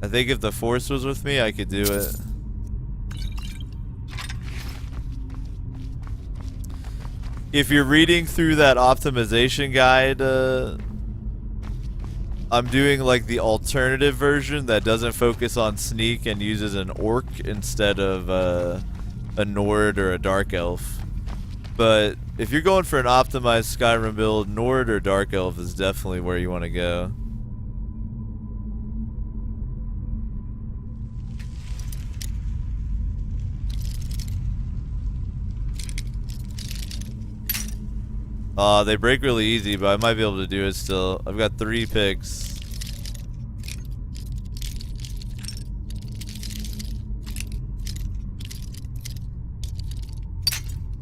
I think if the Force was with me, I could do it. If you're reading through that optimization guide, I'm doing like the alternative version that doesn't focus on sneak and uses an orc instead of a Nord or a Dark Elf. But if you're going for an optimized Skyrim build, Nord or Dark Elf is definitely where you want to go. They break really easy, but I might be able to do it still. I've got 3 picks.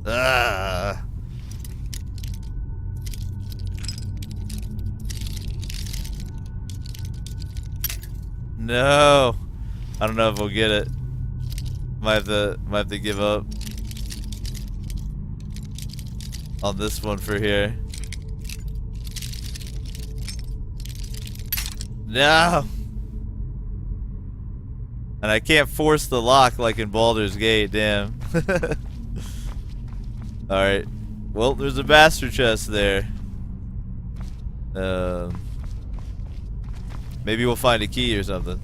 Ah. No. I don't know if we'll get it. Might have to give up on this one for here. No. And I can't force the lock like in Baldur's Gate, damn. Alright. Well, there's a bastard chest there. Maybe we'll find a key or something.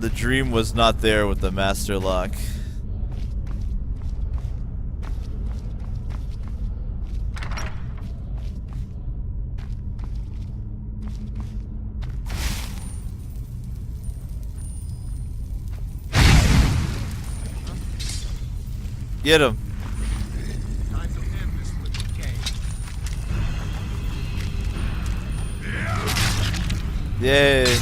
The dream was not there with the master lock. Get him. Yay.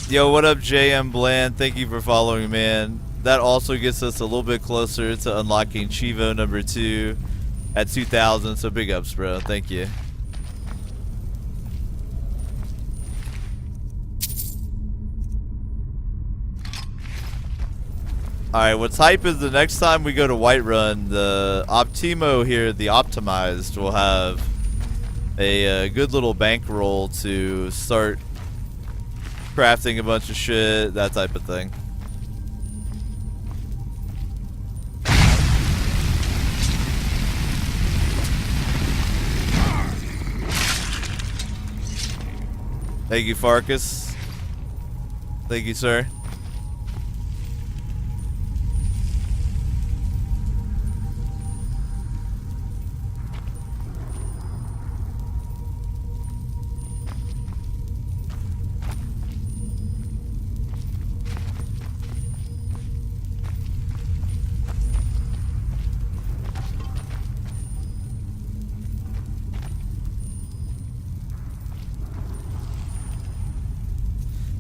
Yo, what up, JM Bland? Thank you for following, man. That also gets us a little bit closer to unlocking Chivo number 2 at 2,000, so big ups, bro. Thank you. Alright, what's hype is the next time we go to Whiterun, the Optimo here, the Optimized, will have a good little bankroll to start crafting a bunch of shit, that type of thing. Thank you, Farkas. Thank you, sir.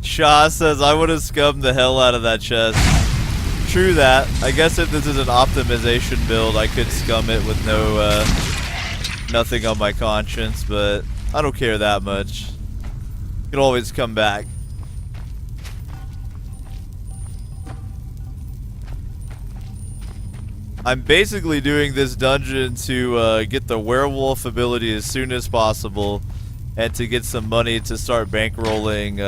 Shaw says, I would have scummed the hell out of that chest. True that. I guess if this is an optimization build, I could scum it with no, nothing on my conscience, but I don't care that much. Could always come back. I'm basically doing this dungeon to get the werewolf ability as soon as possible and to get some money to start bankrolling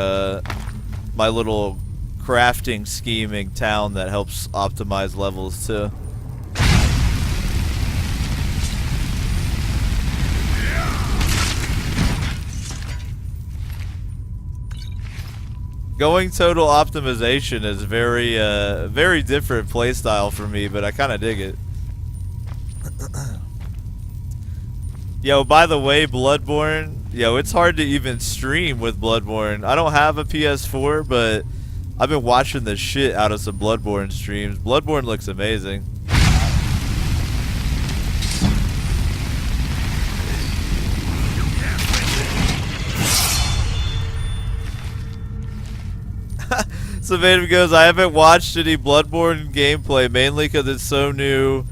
my little crafting scheming town that helps optimize levels too. Going total optimization is very different playstyle for me, but I kind of dig it. Yo, by the way, Bloodborne, yo, it's hard to even stream with Bloodborne. I don't have a PS4, but I've been watching the shit out of some Bloodborne streams. Bloodborne looks amazing. Savannah goes, I haven't watched any Bloodborne gameplay, mainly because it's so new.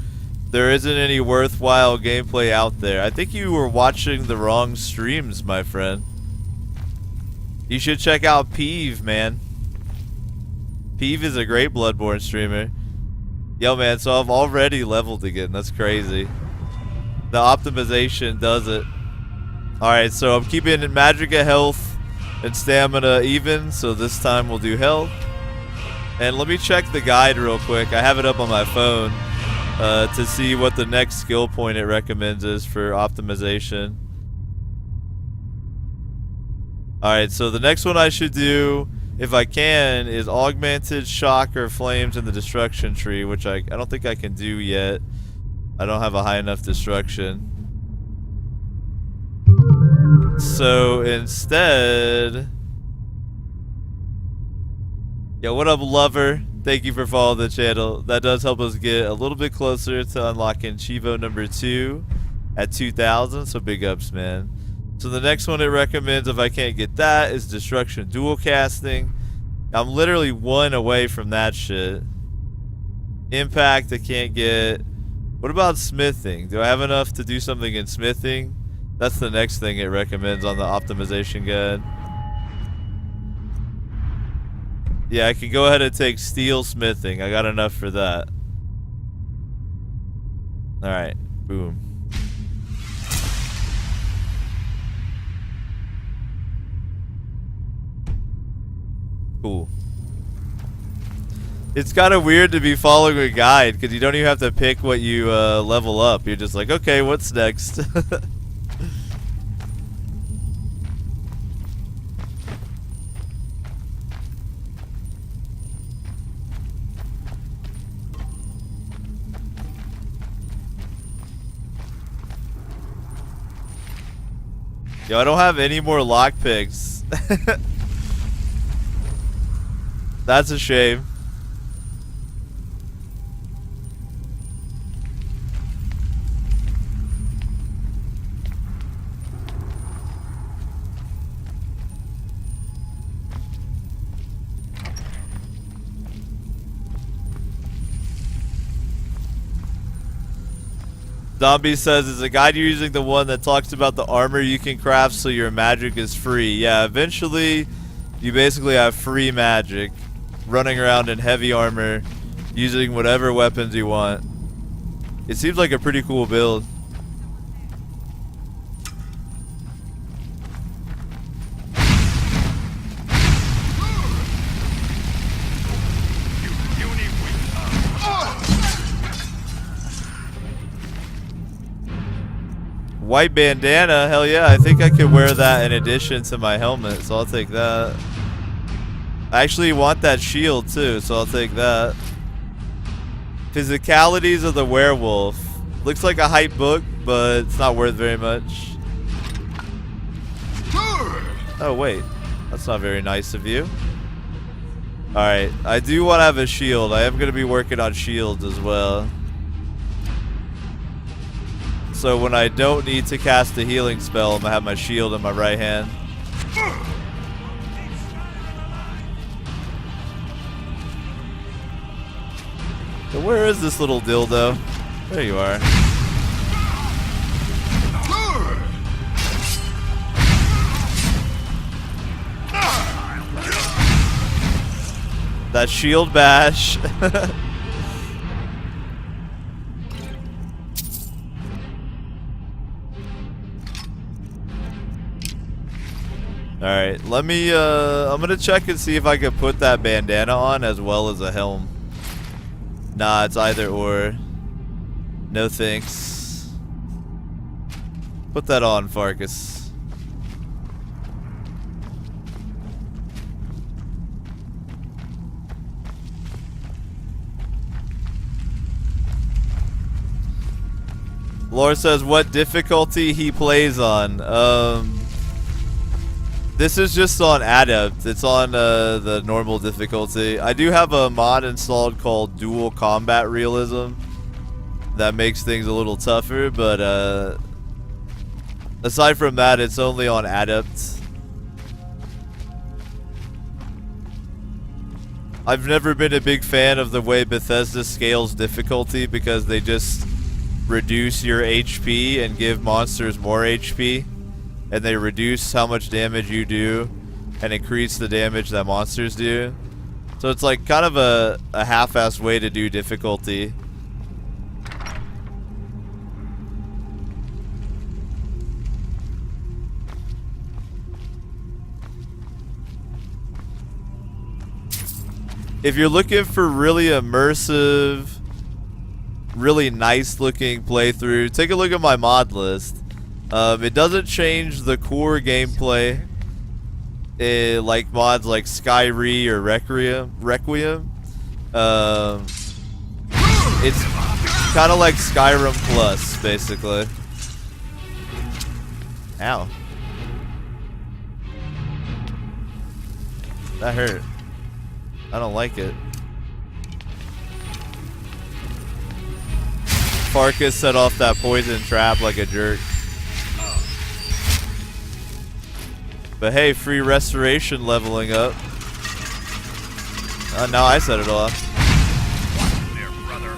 There isn't any worthwhile gameplay out there. I think you were watching the wrong streams, my friend. You should check out Peeve, man. Peeve is a great Bloodborne streamer. Yo, man, so I've already leveled again. That's crazy. The optimization does it. Alright, so I'm keeping Magicka health and stamina even, so this time we'll do health. And let me check the guide real quick. I have it up on my phone to see what the next skill point it recommends is for optimization. Alright, so the next one I should do, if I can, is Augmented Shock or Flames in the Destruction Tree, which I don't think I can do yet. I don't have a high enough destruction. So instead... Yo, what up, lover? Thank you for following the channel. That does help us get a little bit closer to unlocking Chivo number 2 at 2,000, so big ups, man. So the next one it recommends, if I can't get that, is Destruction Dual Casting. I'm literally 1 away from that shit. Impact I can't get. What about Smithing? Do I have enough to do something in Smithing? That's the next thing it recommends on the optimization guide. Yeah, I can go ahead and take Steel Smithing. I got enough for that. Alright, boom. Cool. It's kind of weird to be following a guide because you don't even have to pick what you level up. You're just like, okay, what's next? Yo, I don't have any more lockpicks. That's a shame. Zombie says, is a guide you're using the one that talks about the armor you can craft so your magic is free? Yeah, eventually you basically have free magic, running around in heavy armor, using whatever weapons you want. It seems like a pretty cool build. White bandana, hell yeah, I think I could wear that in addition to my helmet, so I'll take that. I actually want that shield too, so I'll take that. Physicalities of the Werewolf. Looks like a hype book, but it's not worth very much. Oh wait, that's not very nice of you. Alright, I do want to have a shield. I am going to be working on shields as well. So when I don't need to cast a healing spell, I'm going to have my shield in my right hand. So where is this little dildo? There you are. That shield bash. Alright, let me, I'm gonna check and see if I can put that bandana on as well as a helm. Nah, it's either or. No thanks. Put that on, Farkas. Laura says what difficulty he plays on. This is just on Adept. It's on the normal difficulty. I do have a mod installed called Dual Combat Realism that makes things a little tougher, but aside from that, it's only on Adept. I've never been a big fan of the way Bethesda scales difficulty because they just reduce your HP and give monsters more HP. And they reduce how much damage you do and increase the damage that monsters do. So it's like kind of a half-assed way to do difficulty. If you're looking for really immersive, really nice looking playthrough, take a look at my mod list. It doesn't change the core gameplay like mods like Skyrim or Requiem. It's kind of like Skyrim Plus, basically. Ow. That hurt. I don't like it. Farkas set off that poison trap like a jerk. But hey, free restoration leveling up. Now I set it off. There, brother.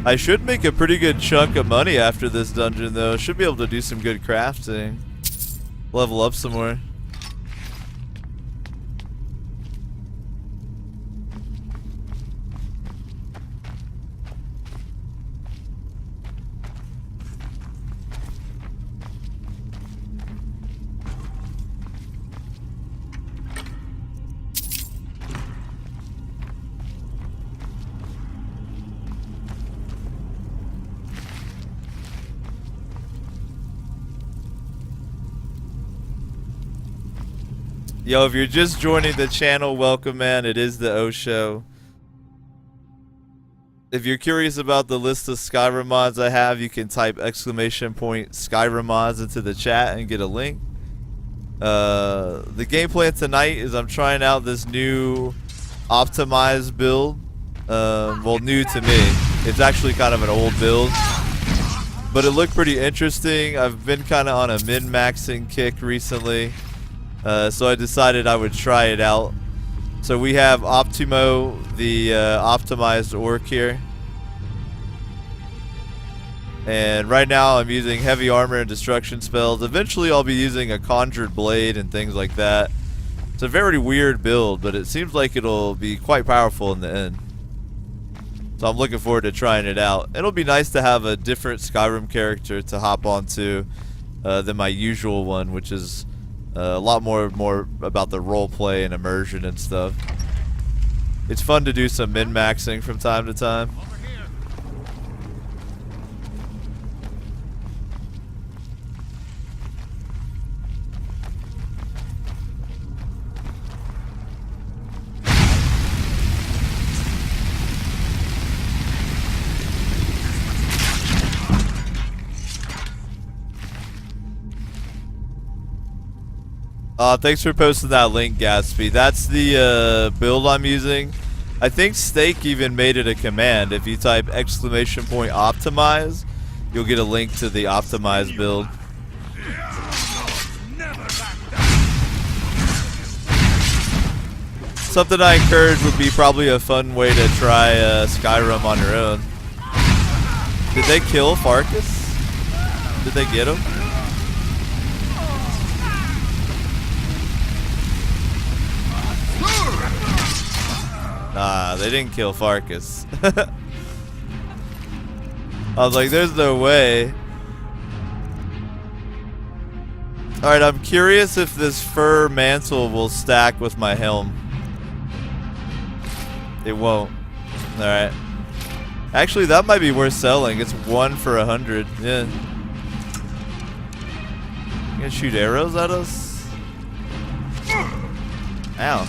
I should make a pretty good chunk of money after this dungeon, though. Should be able to do some good crafting. Level up some more. Yo, if you're just joining the channel, welcome, man. It is the O Show. If you're curious about the list of Skyrim mods I have, you can type ! Skyrim mods into the chat and get a link. The game plan tonight is I'm trying out this new optimized build. Well, new to me. It's actually kind of an old build, but it looked pretty interesting. I've been kind of on a min-maxing kick recently. So I decided I would try it out. So we have Optimo, the optimized orc here. And right now I'm using heavy armor and destruction spells. Eventually I'll be using a conjured blade and things like that. It's a very weird build, but it seems like it'll be quite powerful in the end. So I'm looking forward to trying it out. It'll be nice to have a different Skyrim character to hop onto than my usual one, which is a lot more about the role play and immersion and stuff. It's fun to do some min-maxing from time to time. Thanks for posting that link, Gatsby. That's the build I'm using. I think Steak even made it a command. If you type ! Optimize, you'll get a link to the optimized build. Something I encourage would be probably a fun way to try Skyrim on your own. Did they kill Farkas? Did they get him? Nah, they didn't kill Farkas. I was like, there's no way. Alright, I'm curious if this fur mantle will stack with my helm. It won't. Alright. Actually, that might be worth selling. It's 1 for 100. Yeah. Gonna shoot arrows at us? Ow.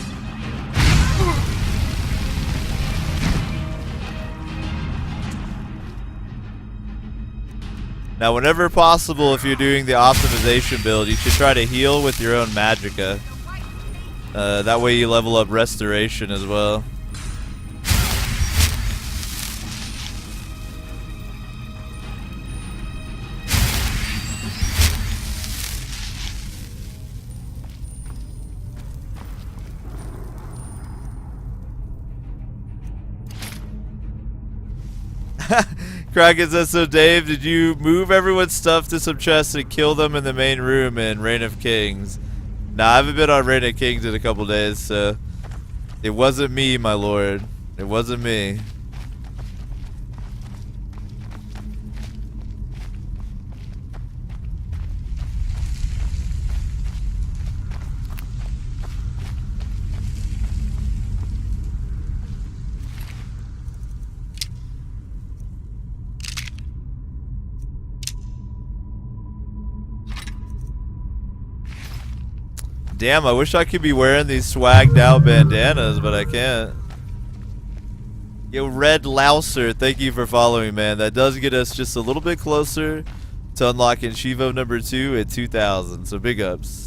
Now, whenever possible, if you're doing the optimization build, you should try to heal with your own magicka. That way you level up restoration as well. Kraken says, so Dave, did you move everyone's stuff to some chests and kill them in the main room in Reign of Kings? Nah, I haven't been on Reign of Kings in a couple days, so it wasn't me, my lord. It wasn't me. Damn, I wish I could be wearing these swagged out bandanas, but I can't. Yo, Red Louser, thank you for following, man. That does get us just a little bit closer to unlocking Shivo number 2 at 2,000, so big ups.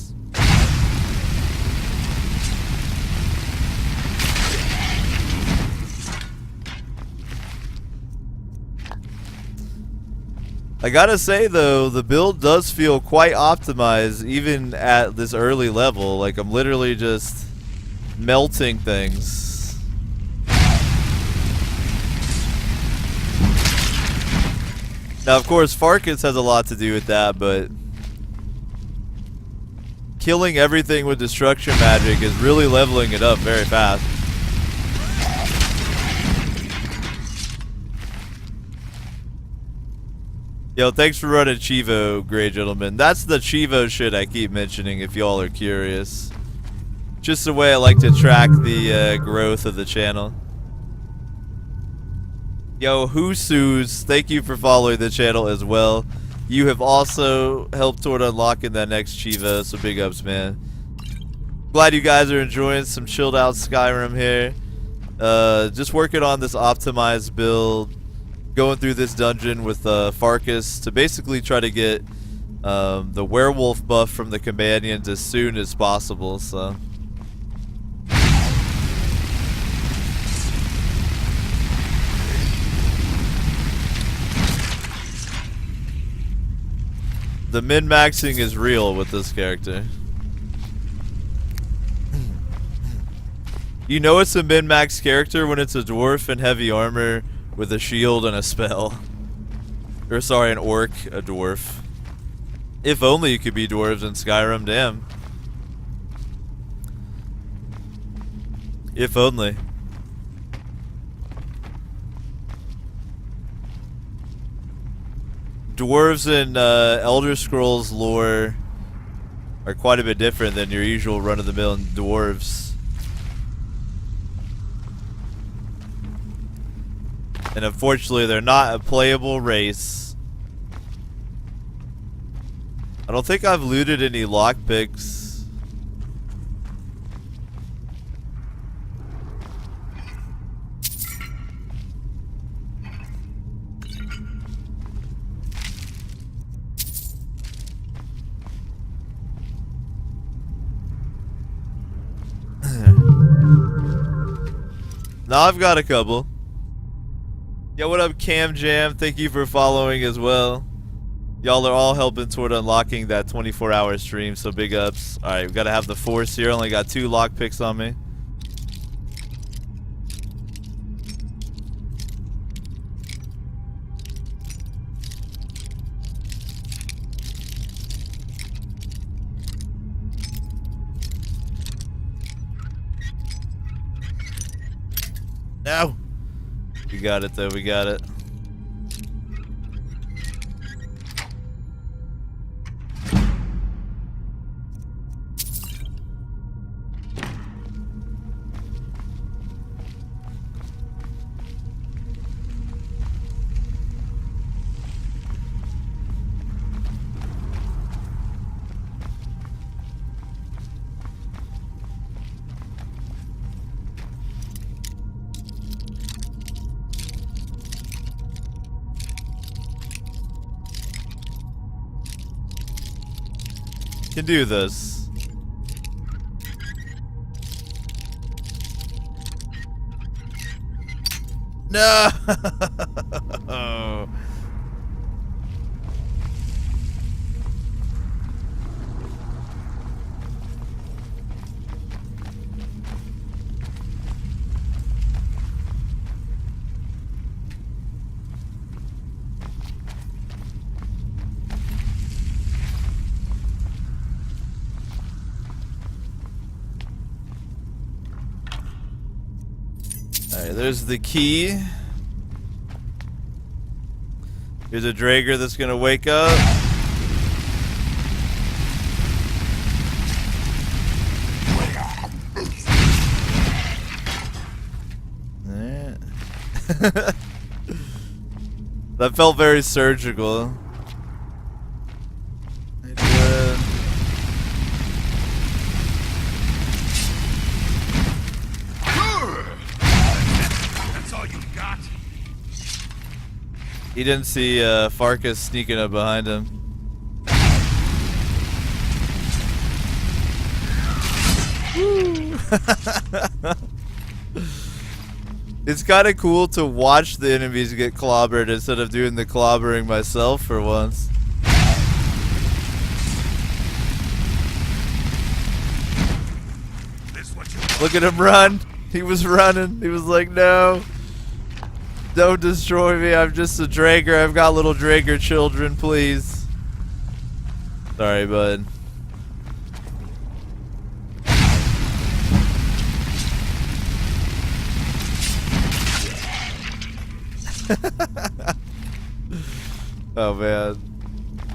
I gotta say though, the build does feel quite optimized even at this early level. Like, I'm literally just melting things. Now of course Farkas has a lot to do with that, but killing everything with destruction magic is really leveling it up very fast. Yo, thanks for running Chivo, Grey Gentleman. That's the Chivo shit I keep mentioning if y'all are curious. Just the way I like to track the growth of the channel. Yo, Husus, thank you for following the channel as well. You have also helped toward unlocking that next Chivo, so big ups, man. Glad you guys are enjoying some chilled out Skyrim here. Just working on this optimized build. Going through this dungeon with Farkas to basically try to get the werewolf buff from the companions as soon as possible, so. The min-maxing is real with this character. You know it's a min-max character when it's a dwarf in heavy armor with a shield and a spell. Or sorry, an orc, a dwarf. If only you could be dwarves in Skyrim, damn. If only. Dwarves in Elder Scrolls lore are quite a bit different than your usual run-of-the-mill dwarves. And unfortunately, they're not a playable race. I don't think I've looted any lockpicks. Now I've got a couple. Yo, what up, Cam Jam? Thank you for following as well. Y'all are all helping toward unlocking that 24-hour stream, so big ups. Alright, we gotta have the force here. Only got 2 lockpicks on me. No! We got it though, we got it. can do this. No! Alright, there's the key. Here's a Drager that's gonna wake up. That felt very surgical. He didn't see Farkas sneaking up behind him. It's kind of cool to watch the enemies get clobbered instead of doing the clobbering myself for once. Look at him run! He was running. He was like, no. Don't destroy me, I'm just a Drager. I've got little Drager children, please. Sorry, bud. Oh man.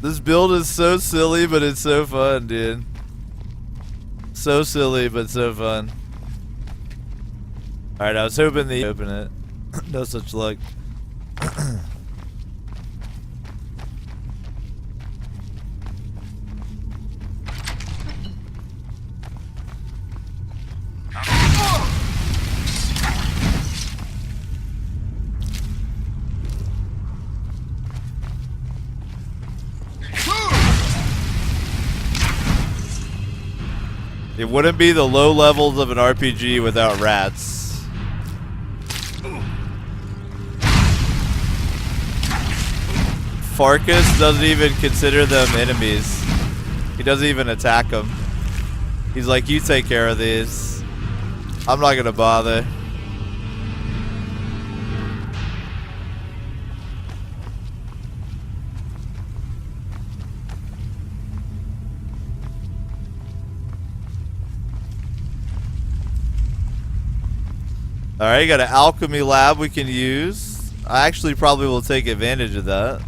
This build is so silly, but it's so fun, dude. So silly, but so fun. Alright, I was hoping they open it. No such luck. It wouldn't be the low levels of an RPG without rats. Farkas doesn't even consider them enemies. He doesn't even attack them. He's like, you take care of these. I'm not gonna bother. Alright, got an alchemy lab we can use. I actually probably will take advantage of that.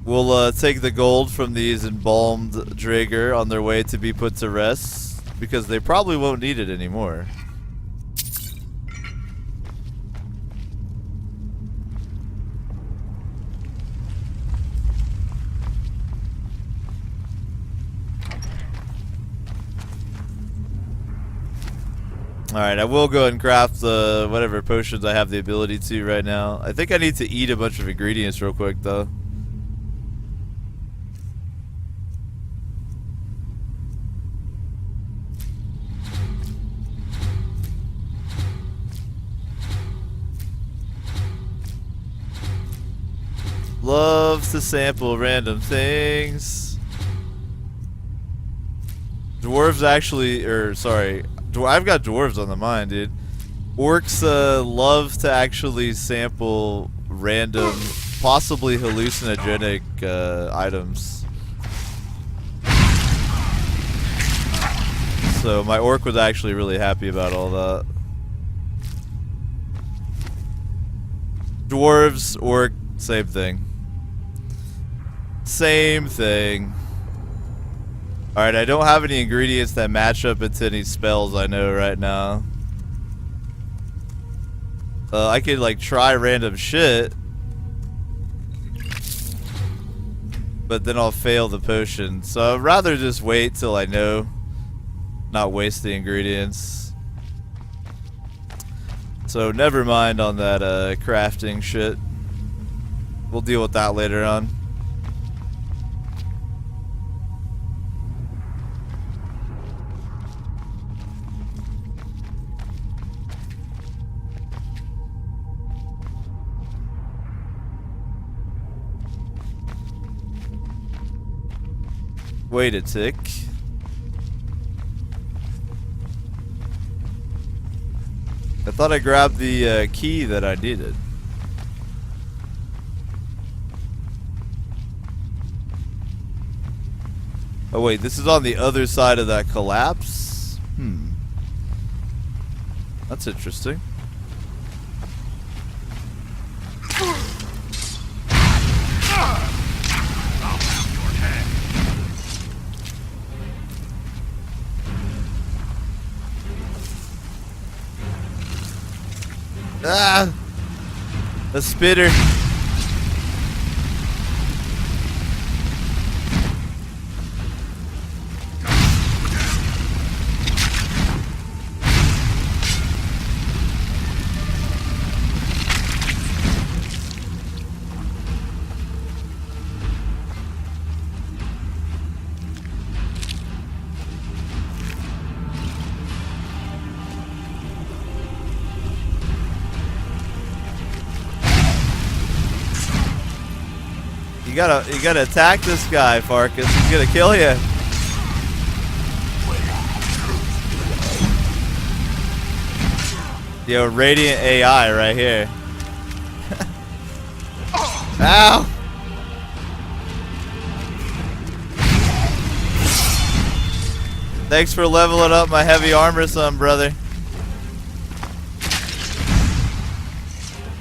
We'll take the gold from these embalmed Drager on their way to be put to rest, because they probably won't need it anymore. Alright, I will go and craft whatever potions I have the ability to right now. I think I need to eat a bunch of ingredients real quick though. Loves to sample random things. Dwarves actually, sorry, I've got dwarves on the mind, dude. Orcs love to actually sample random, possibly hallucinogenic items. So my orc was actually really happy about all that. Dwarves, orc, same thing. Same thing. Alright, I don't have any ingredients that match up into any spells I know right now. I could like try random shit, but then I'll fail the potion. So I'd rather just wait till I know not waste the ingredients. So never mind on that crafting shit. We'll deal with that later on. Wait a tick. I thought I grabbed the key that I needed. Oh wait, this is on the other side of that collapse? That's interesting. Ah! A spitter. You gotta attack this guy, Farkas. He's gonna kill you. Yo, radiant AI right here. Ow! Thanks for leveling up my heavy armor, son, brother.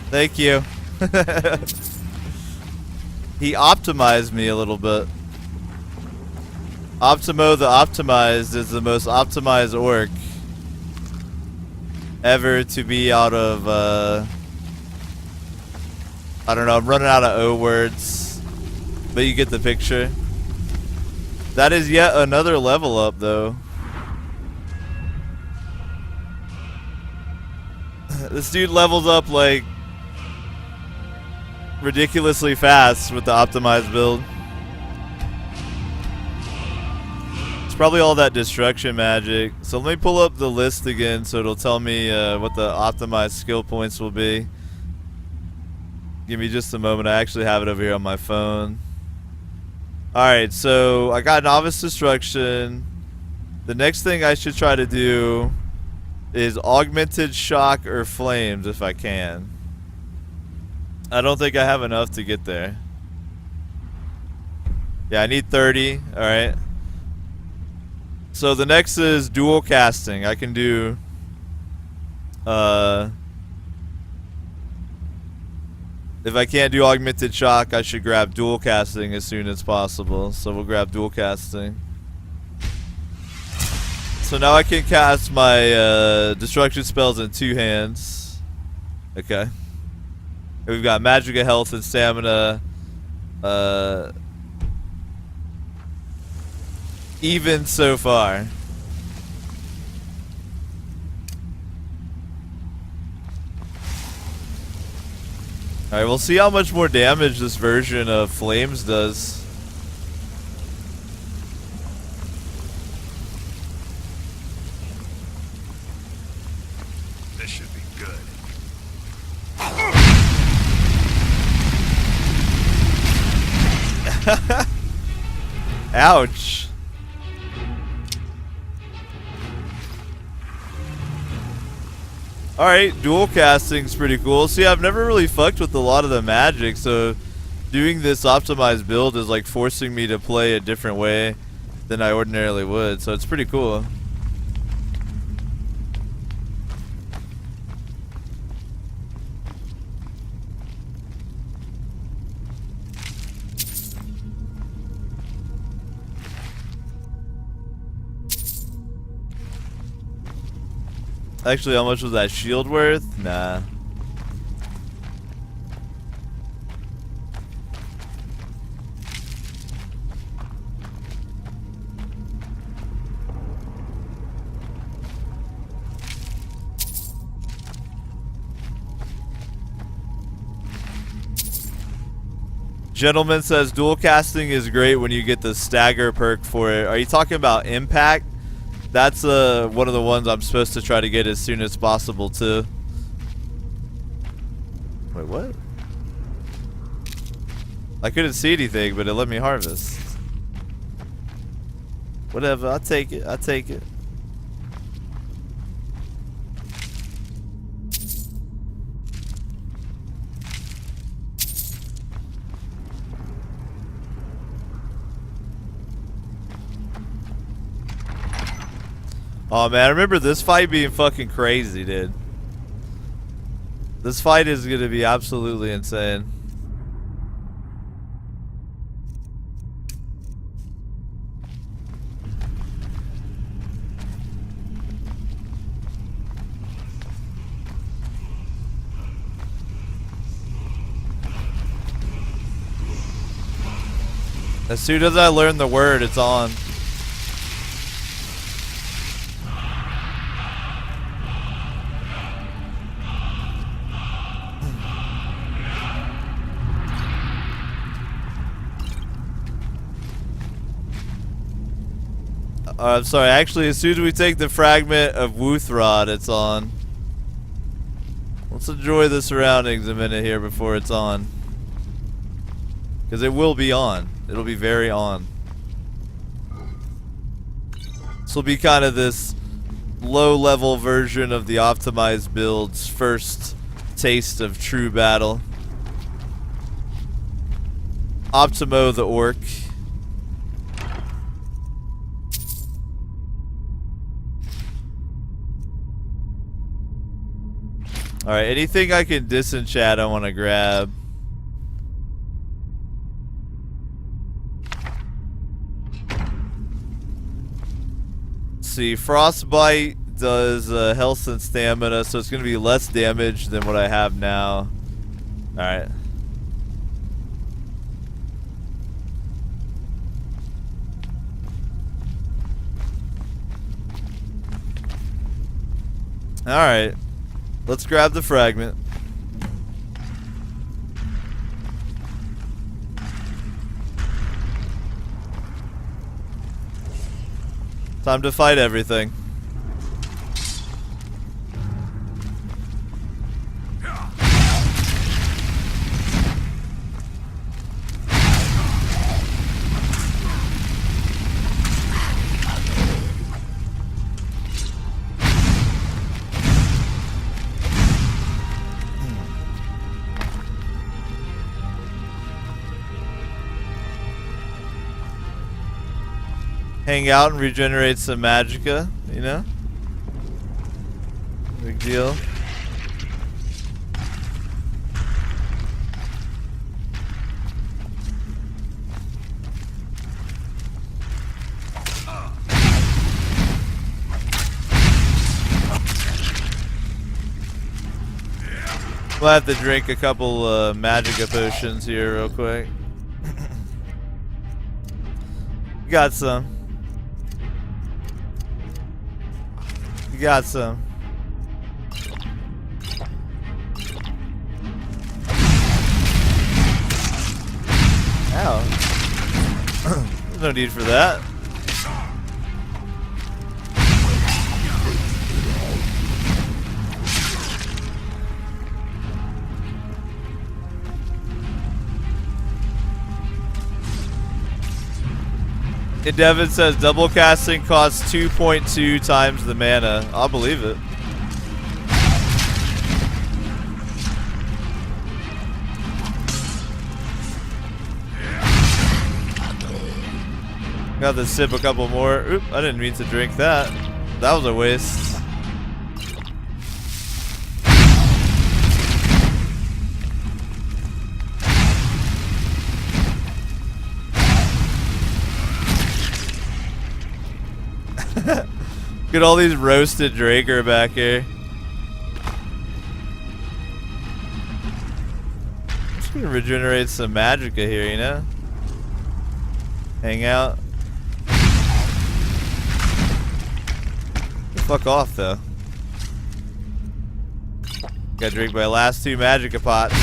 Thank you. He optimized me a little bit. Optimo the Optimized is the most optimized orc ever to be out of, I don't know, I'm running out of O words, but you get the picture. That is yet another level up, though. This dude levels up, like, ridiculously fast with the optimized build. It's probably all that destruction magic. So let me pull up the list again so it'll tell me what the optimized skill points will be. Give me just a moment. I actually have it over here on my phone. Alright, so I got Novice Destruction. The next thing I should try to do is Augmented Shock or Flames if I can. I don't think I have enough to get there. Yeah, I need 30. Alright. So the next is Dual Casting. I can do... if I can't do Augmented Shock, I should grab Dual Casting as soon as possible. So we'll grab Dual Casting. So now I can cast my destruction spells in 2 hands. Okay. We've got Magica, Health, and Stamina. Even so far. Alright, we'll see how much more damage this version of Flames does. This should be good. Ouch. Alright, dual casting's pretty cool. See, I've never really fucked with a lot of the magic, so doing this optimized build is like forcing me to play a different way than I ordinarily would, so it's pretty cool. Actually, how much was that shield worth? Nah. Gentleman says dual casting is great when you get the stagger perk for it. Are you talking about impact? That's one of the ones I'm supposed to try to get as soon as possible too. Wait, what? I couldn't see anything, but it let me harvest. Whatever, I'll take it. I'll take it. Oh man, I remember this fight being fucking crazy, dude. This fight is gonna be absolutely insane. As soon as I learn the word, it's on. I'm sorry, actually, as soon as we take the fragment of Wuthrod, it's on. Let's enjoy the surroundings a minute here before it's on. Because it will be on. It'll be very on. This will be kind of this low-level version of the optimized build's first taste of true battle. Optimo the Orc. Alright, anything I can disenchant I want to grab. Let's see, Frostbite does health and stamina, so it's going to be less damage than what I have now. Alright. Alright. Let's grab the fragment. Time to fight everything. Hang out and regenerate some magicka, you know? Big deal. We'll have to drink a couple magicka potions here real quick. Got some. Got some. Ow. There's no need for that. And Devin says double casting costs 2.2 times the mana. I'll believe it. Got to sip a couple more. Oop, I didn't mean to drink that. That was a waste. Look at all these roasted Draker back here. Just gonna regenerate some magicka here, you know? Hang out. Fuck off, though. Gotta drink my last 2 magicka pots.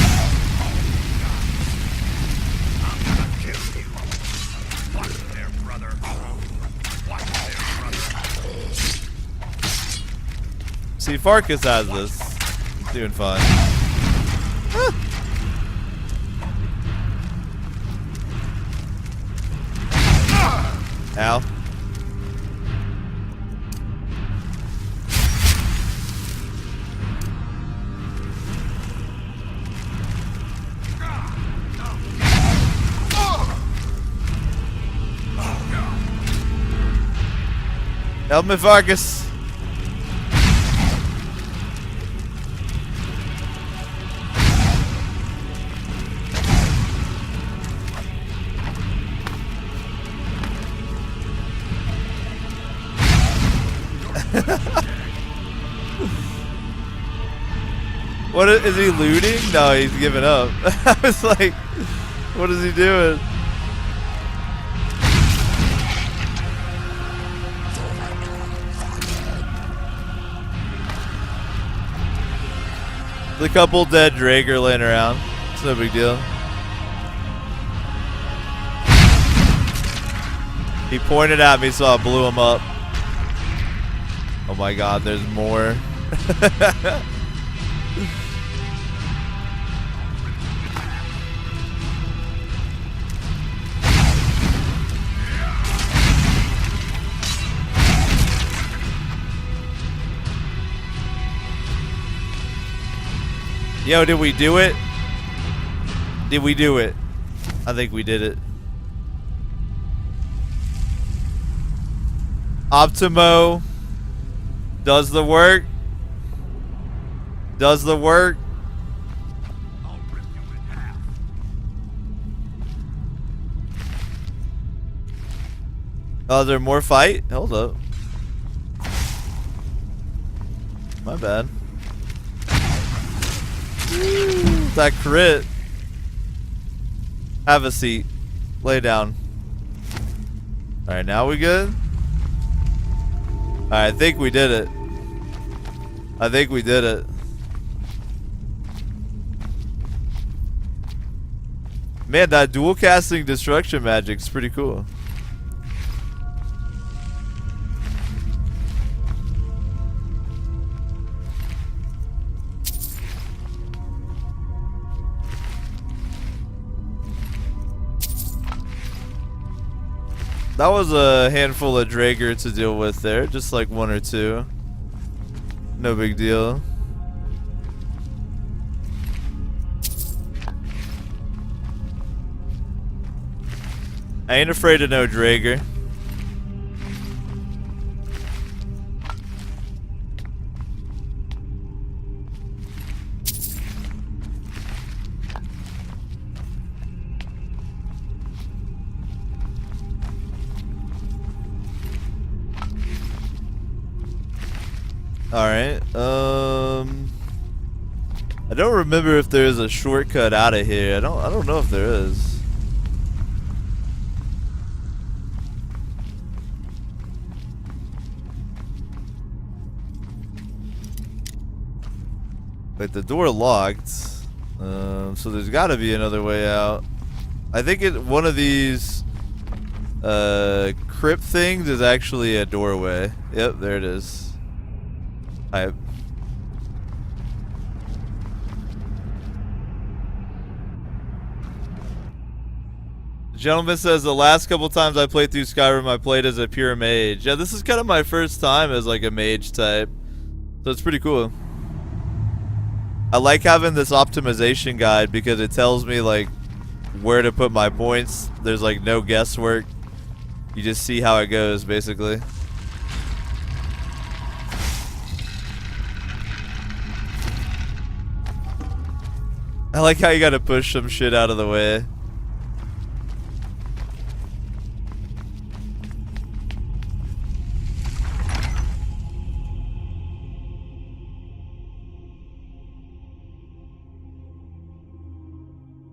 See, Farkas has this. He's doing fine. Ow. Help me, Farkas. What is he looting? No, he's giving up. I was like, what is he doing? There's a couple dead Draeger laying around. It's no big deal. He pointed at me, so I blew him up. Oh my god, there's more. Yo, did we do it? Did we do it? I think we did it. Optimo does the work. Does the work. I'll rip you in half. Oh, is there more fight? Hold up. My bad. Ooh, that crit. Have a seat. Lay down. Alright, now we good? Alright, I think we did it. I think we did it. Man, that dual casting destruction magic's pretty cool. That was a handful of Draeger to deal with there, just like one or two. No big deal. I ain't afraid of no Draeger. Alright, I don't remember if there's a shortcut out of here. I don't know if there is. Wait, the door locked. So there's gotta be another way out. I think one of these crypt things is actually a doorway. Yep, there it is. Gentleman says the last couple times I played through Skyrim, I played as a pure mage. Yeah, this is kind of my first time as like a mage type, so it's pretty cool. I like having this optimization guide because it tells me like where to put my points. There's like no guesswork. You just see how it goes, basically. I like how you gotta push some shit out of the way.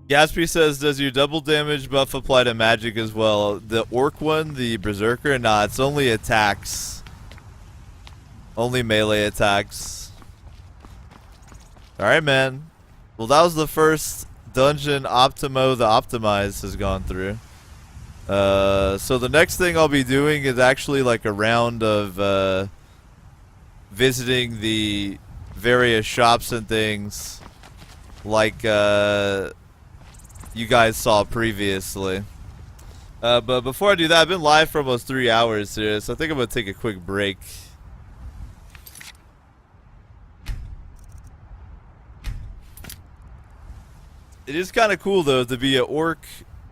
Gatsby says, does your double damage buff apply to magic as well? The orc one, the berserker? Nah, it's only attacks. Only melee attacks. Alright, man. Well, that was the first dungeon Optimo the Optimized has gone through. So the next thing I'll be doing is actually like a round of visiting the various shops and things like you guys saw previously. But before I do that, I've been live for almost 3 hours here, so I think I'm gonna take a quick break. It is kind of cool though to be an orc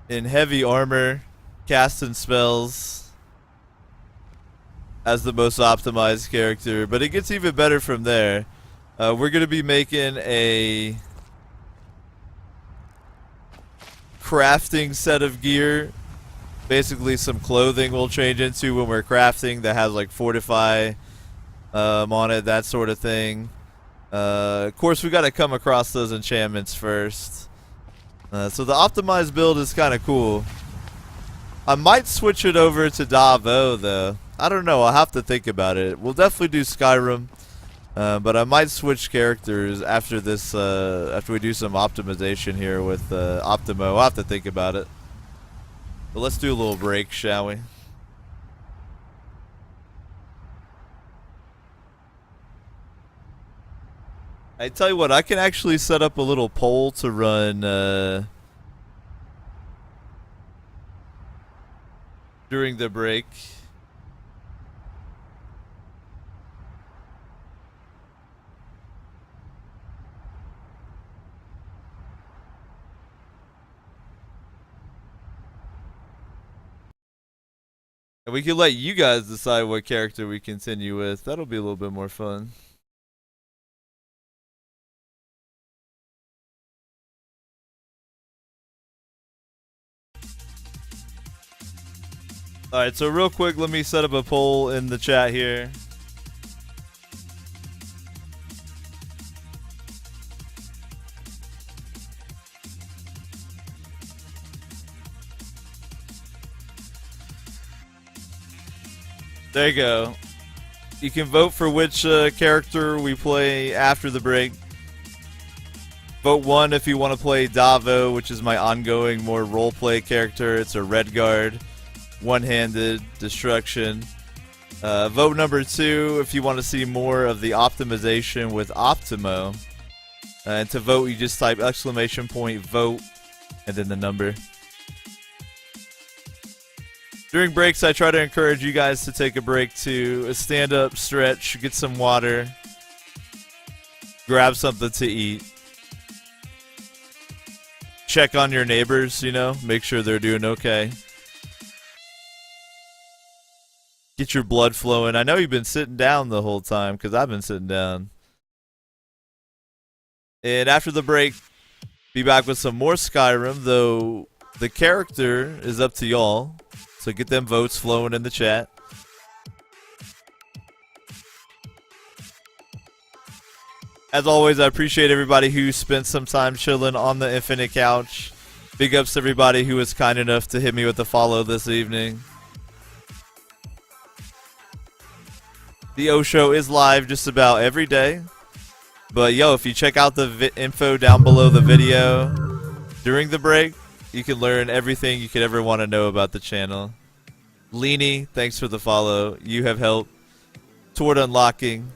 in heavy armor, casting spells as the most optimized character, but it gets even better from there. We're gonna be making a crafting set of gear. Basically some clothing we'll change into when we're crafting that has like fortify on it, that sort of thing. Of course we gotta come across those enchantments first. So the optimized build is kind of cool. I might switch it over to Davo though. I don't know, I'll have to think about it. We'll definitely do Skyrim, but I might switch characters after this, after we do some optimization here with Optimo. I'll have to think about it. But let's do a little break, shall we? I tell you what, I can actually set up a little poll to run during the break. And we can let you guys decide what character we continue with. That'll be a little bit more fun. Alright, so real quick, let me set up a poll in the chat here. There you go. You can vote for which character we play after the break. Vote 1 if you want to play Davo, which is my ongoing, more roleplay character. It's a Redguard, one-handed destruction. Vote number 2 if you want to see more of the optimization with Optimo. And to vote, you just type !vote and then the number. During breaks, I try to encourage you guys to take a break to stand up, stretch, get some water, grab something to eat, check on your neighbors, you know, make sure they're doing okay. Get your blood flowing. I know you've been sitting down the whole time because I've been sitting down. And after the break, be back with some more Skyrim, though the character is up to y'all. So get them votes flowing in the chat. As always, I appreciate everybody who spent some time chilling on the Infinite Couch. Big ups to everybody who was kind enough to hit me with a follow this evening. The O Show is live just about every day. But yo, if you check out the info down below the video during the break, you can learn everything you could ever want to know about the channel. Leany, thanks for the follow. You have helped toward unlocking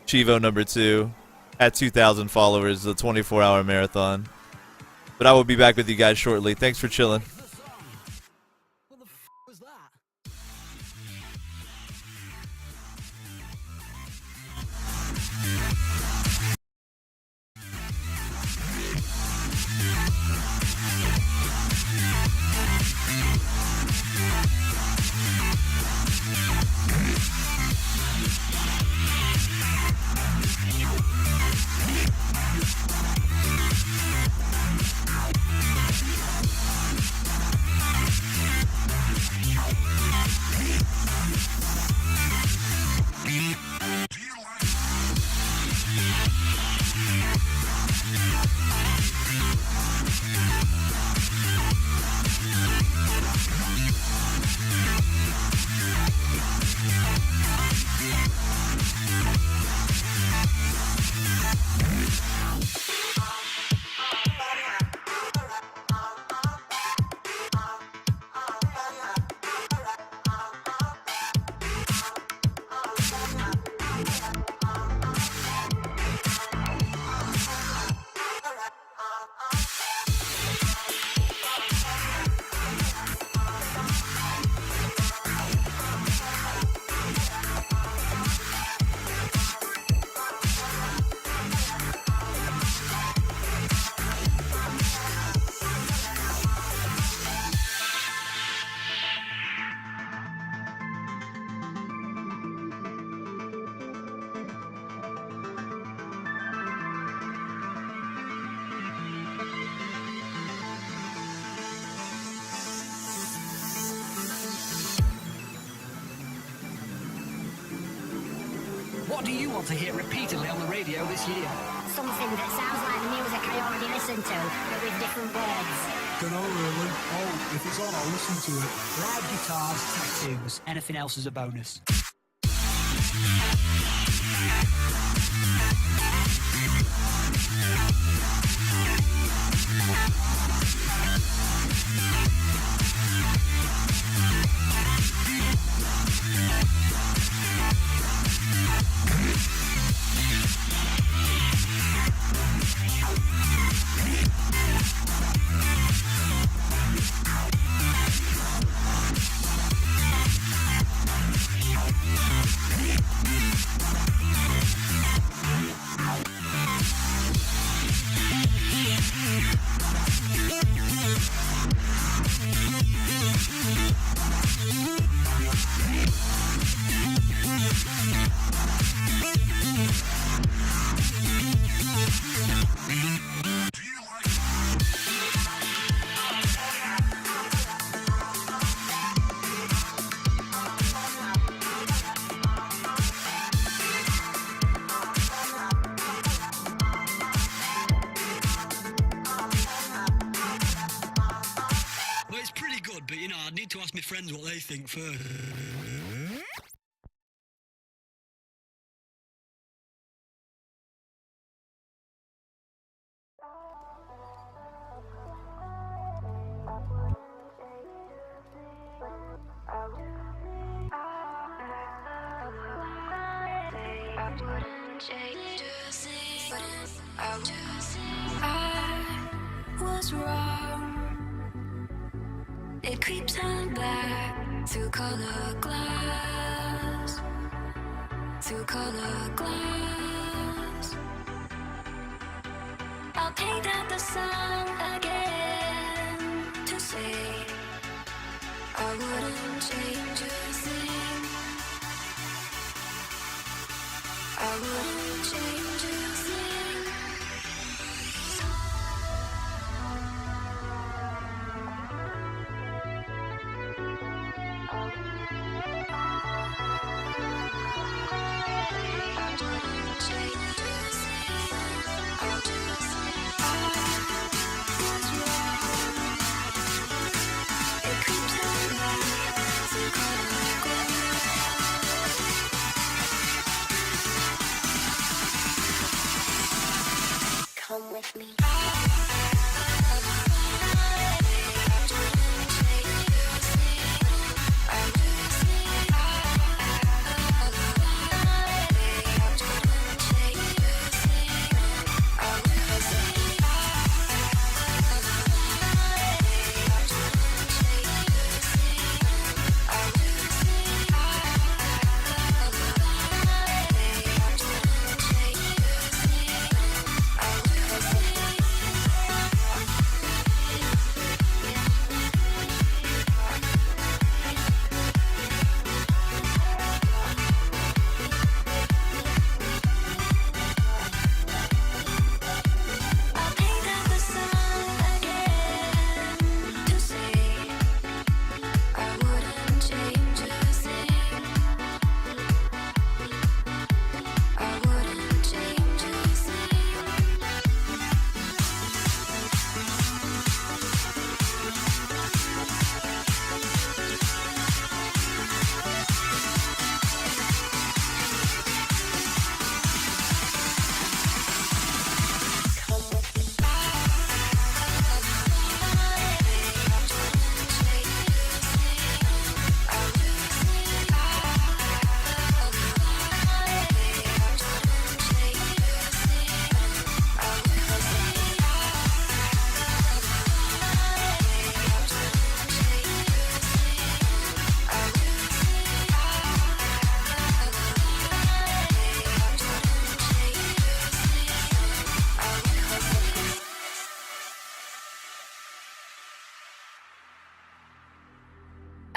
Chivo number 2 at 2,000 followers, the 24-hour marathon. But I will be back with you guys shortly. Thanks for chilling. What the f was that? do you want to hear repeatedly on the radio this year? Something that sounds like the music I already listened to, but with different words. Dunno really. Oh, if it's on, I'll listen to it. Loud guitars, tattoos. Anything else is a bonus. Well, it's pretty good, but you know, I'd need to ask my friends what they think first. I was wrong. It creeps on back to color glass, to color glass. I'll paint out the sun again to say I wouldn't change a thing. I wouldn't change a thing. Come with me.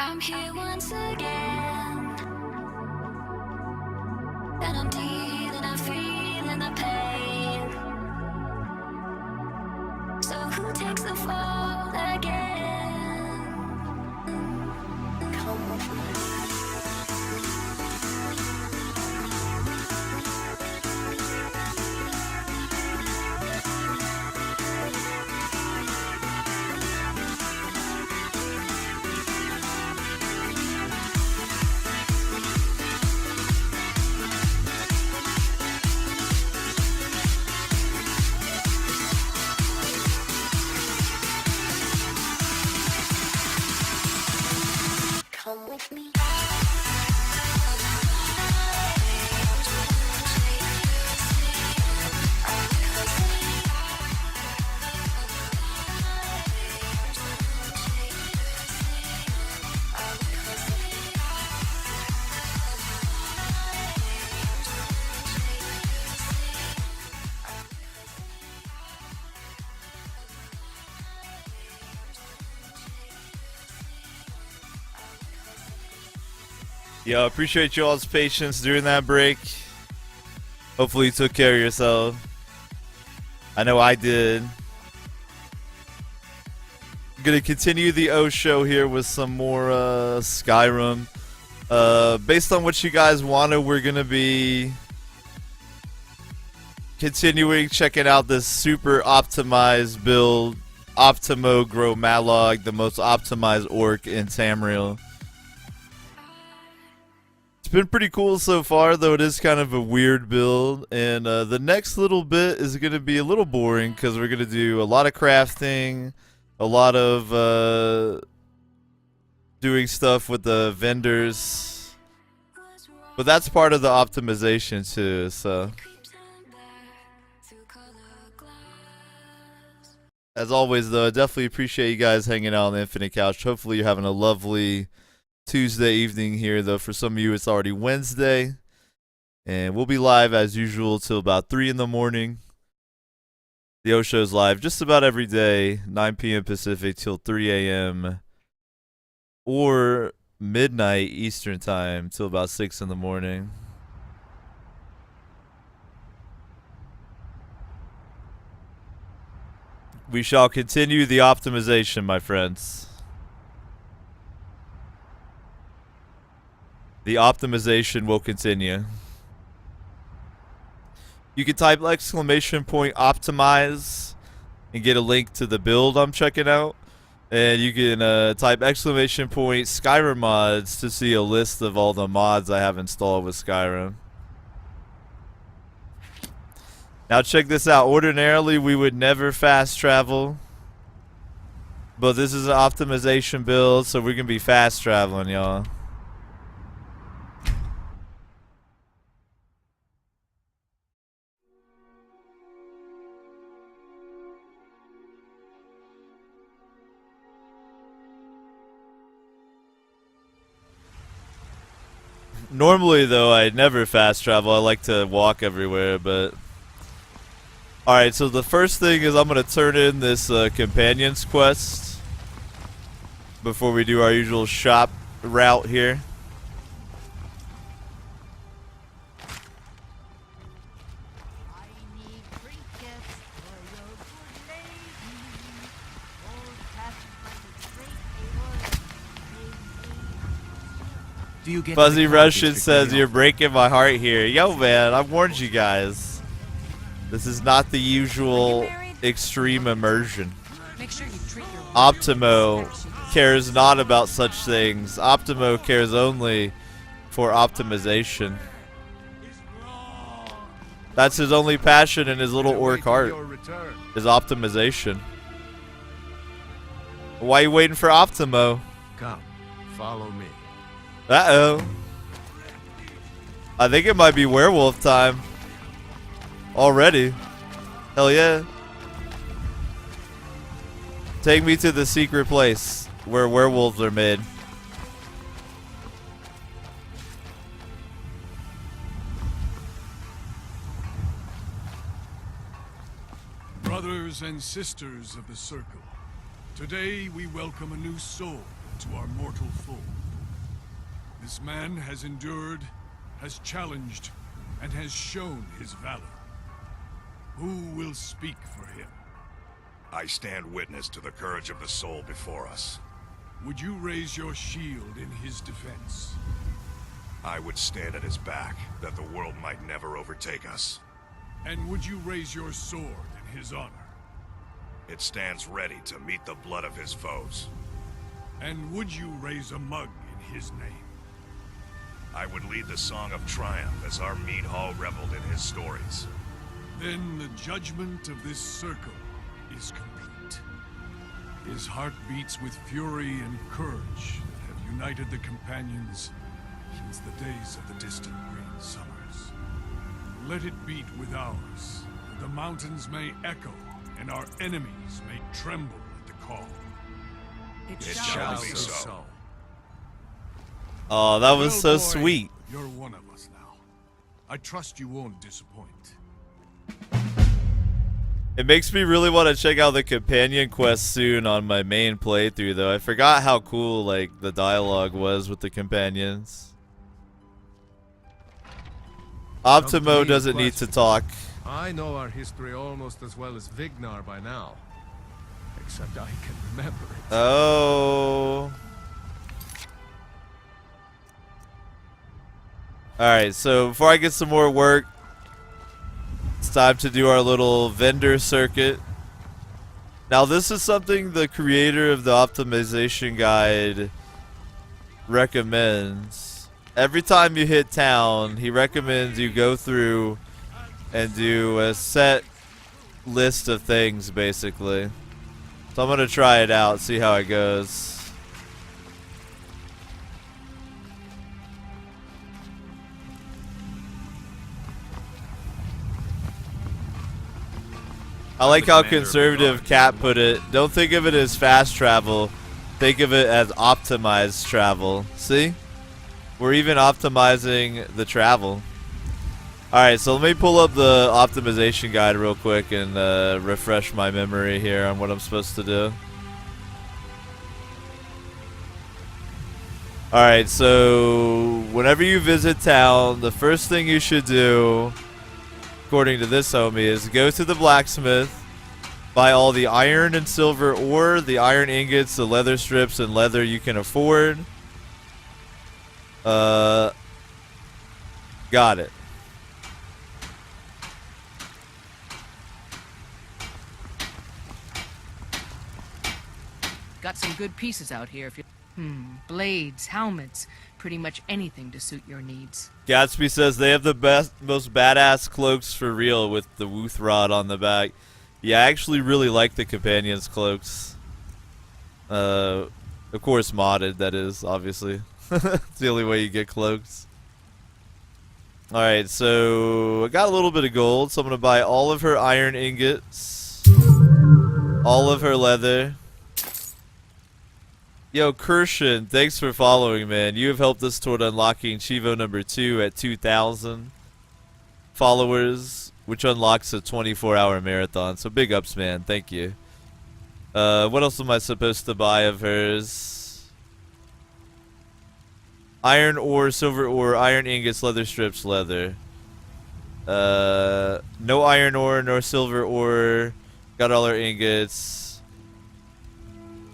I'm here once again, and I'm dealing, I'm feeling the pain. So who takes the fall again? Come with me. Yo, appreciate you all's patience during that break. Hopefully you took care of yourself. I know I did. I'm gonna continue the O show here with some more Skyrim. Based on what you guys wanted, we're gonna be continuing checking out this super optimized build, Optimo Grow Malog, the most optimized orc in Tamriel. It's been pretty cool so far, though it is kind of a weird build, and the next little bit is going to be a little boring because we're going to do a lot of crafting, a lot of doing stuff with the vendors, but that's part of the optimization too, so. As always, though, I definitely appreciate you guys hanging out on the Infinite Couch. Hopefully you're having a lovely Tuesday evening here, though. For some of you, it's already Wednesday. And we'll be live, as usual, till about 3 in the morning. The O Show's live just about every day, 9 p.m. Pacific till 3 a.m. or midnight Eastern Time till about 6 in the morning. We shall continue the optimization, my friends. The optimization will continue. You can type !optimize and get a link to the build I'm checking out. And you can type !Skyrim mods to see a list of all the mods I have installed with Skyrim. Now check this out. Ordinarily, we would never fast travel. But this is an optimization build, so we're going to be fast traveling, y'all. Normally, though, I never fast travel. I like to walk everywhere, but... Alright, so the first thing is I'm going to turn in this Companions quest before we do our usual shop route here. Do you get Fuzzy to the Russian district says very you're often? breaking my heart here. Yo, man, I've warned you guys. This is not the usual extreme immersion. Make sure you treat your Optimo cares not about such things. Optimo cares only for optimization. That's his only passion in his little orc heart, is optimization. Why are you waiting for Optimo? Come, follow me. Uh-oh. I think it might be werewolf time. Already. Hell yeah. Take me to the secret place where werewolves are made. Brothers and sisters of the Circle, today we welcome a new soul to our mortal fold. This man has endured, has challenged, and has shown his valor. Who will speak for him? I stand witness to the courage of the soul before us. Would you raise your shield in his defense? I would stand at his back, that the world might never overtake us. And would you raise your sword in his honor? It stands ready to meet the blood of his foes. And would you raise a mug in his name? I would lead the song of triumph as our mead hall reveled in his stories. Then the judgment of this circle is complete. His heart beats with fury and courage that have united the companions since the days of the distant green summers. Let it beat with ours, that the mountains may echo and our enemies may tremble at the call. It shall be so. Oh, that was so Well, boy, sweet. You're one of us now. I trust you won't disappoint. It makes me really want to check out the companion quest soon on my main playthrough, though. I forgot how cool, like, the dialogue was with the companions. Optimo doesn't need to talk. I know our history almost as well as Vignar by now. Except I can remember it. Oh. Alright, so before I get some more work, it's time to do our little vendor circuit. Now this is something the creator of the optimization guide recommends. Every time you hit town, he recommends you go through and do a set list of things, basically. So I'm gonna try it out, see how it goes. I like how conservative Cat put it. Don't think of it as fast travel. Think of it as optimized travel. See? We're even optimizing the travel. Alright, so let me pull up the optimization guide real quick and refresh my memory here on what I'm supposed to do. Alright, so whenever you visit town, the first thing you should do, according to this homie, is go to the blacksmith, buy all the iron and silver ore, the iron ingots, the leather strips, and leather you can afford. Got it. Got some good pieces out here if you... blades, helmets, pretty much anything to suit your needs. Gatsby says they have the best, most badass cloaks for real with the Wooth rod on the back. Yeah, I actually really like the companions' cloaks. Of course modded, that is, obviously. It's the only way you get cloaks. Alright, so I got a little bit of gold, so I'm going to buy all of her iron ingots. All of her leather. Yo, Kirshen, thanks for following, man. You have helped us toward unlocking Chivo number 2 at 2,000 followers, which unlocks a 24-hour marathon. So big ups, man. Thank you. What else am I supposed to buy of hers? Iron ore, silver ore, iron ingots, leather strips, leather. No iron ore, no silver ore. Got all our ingots.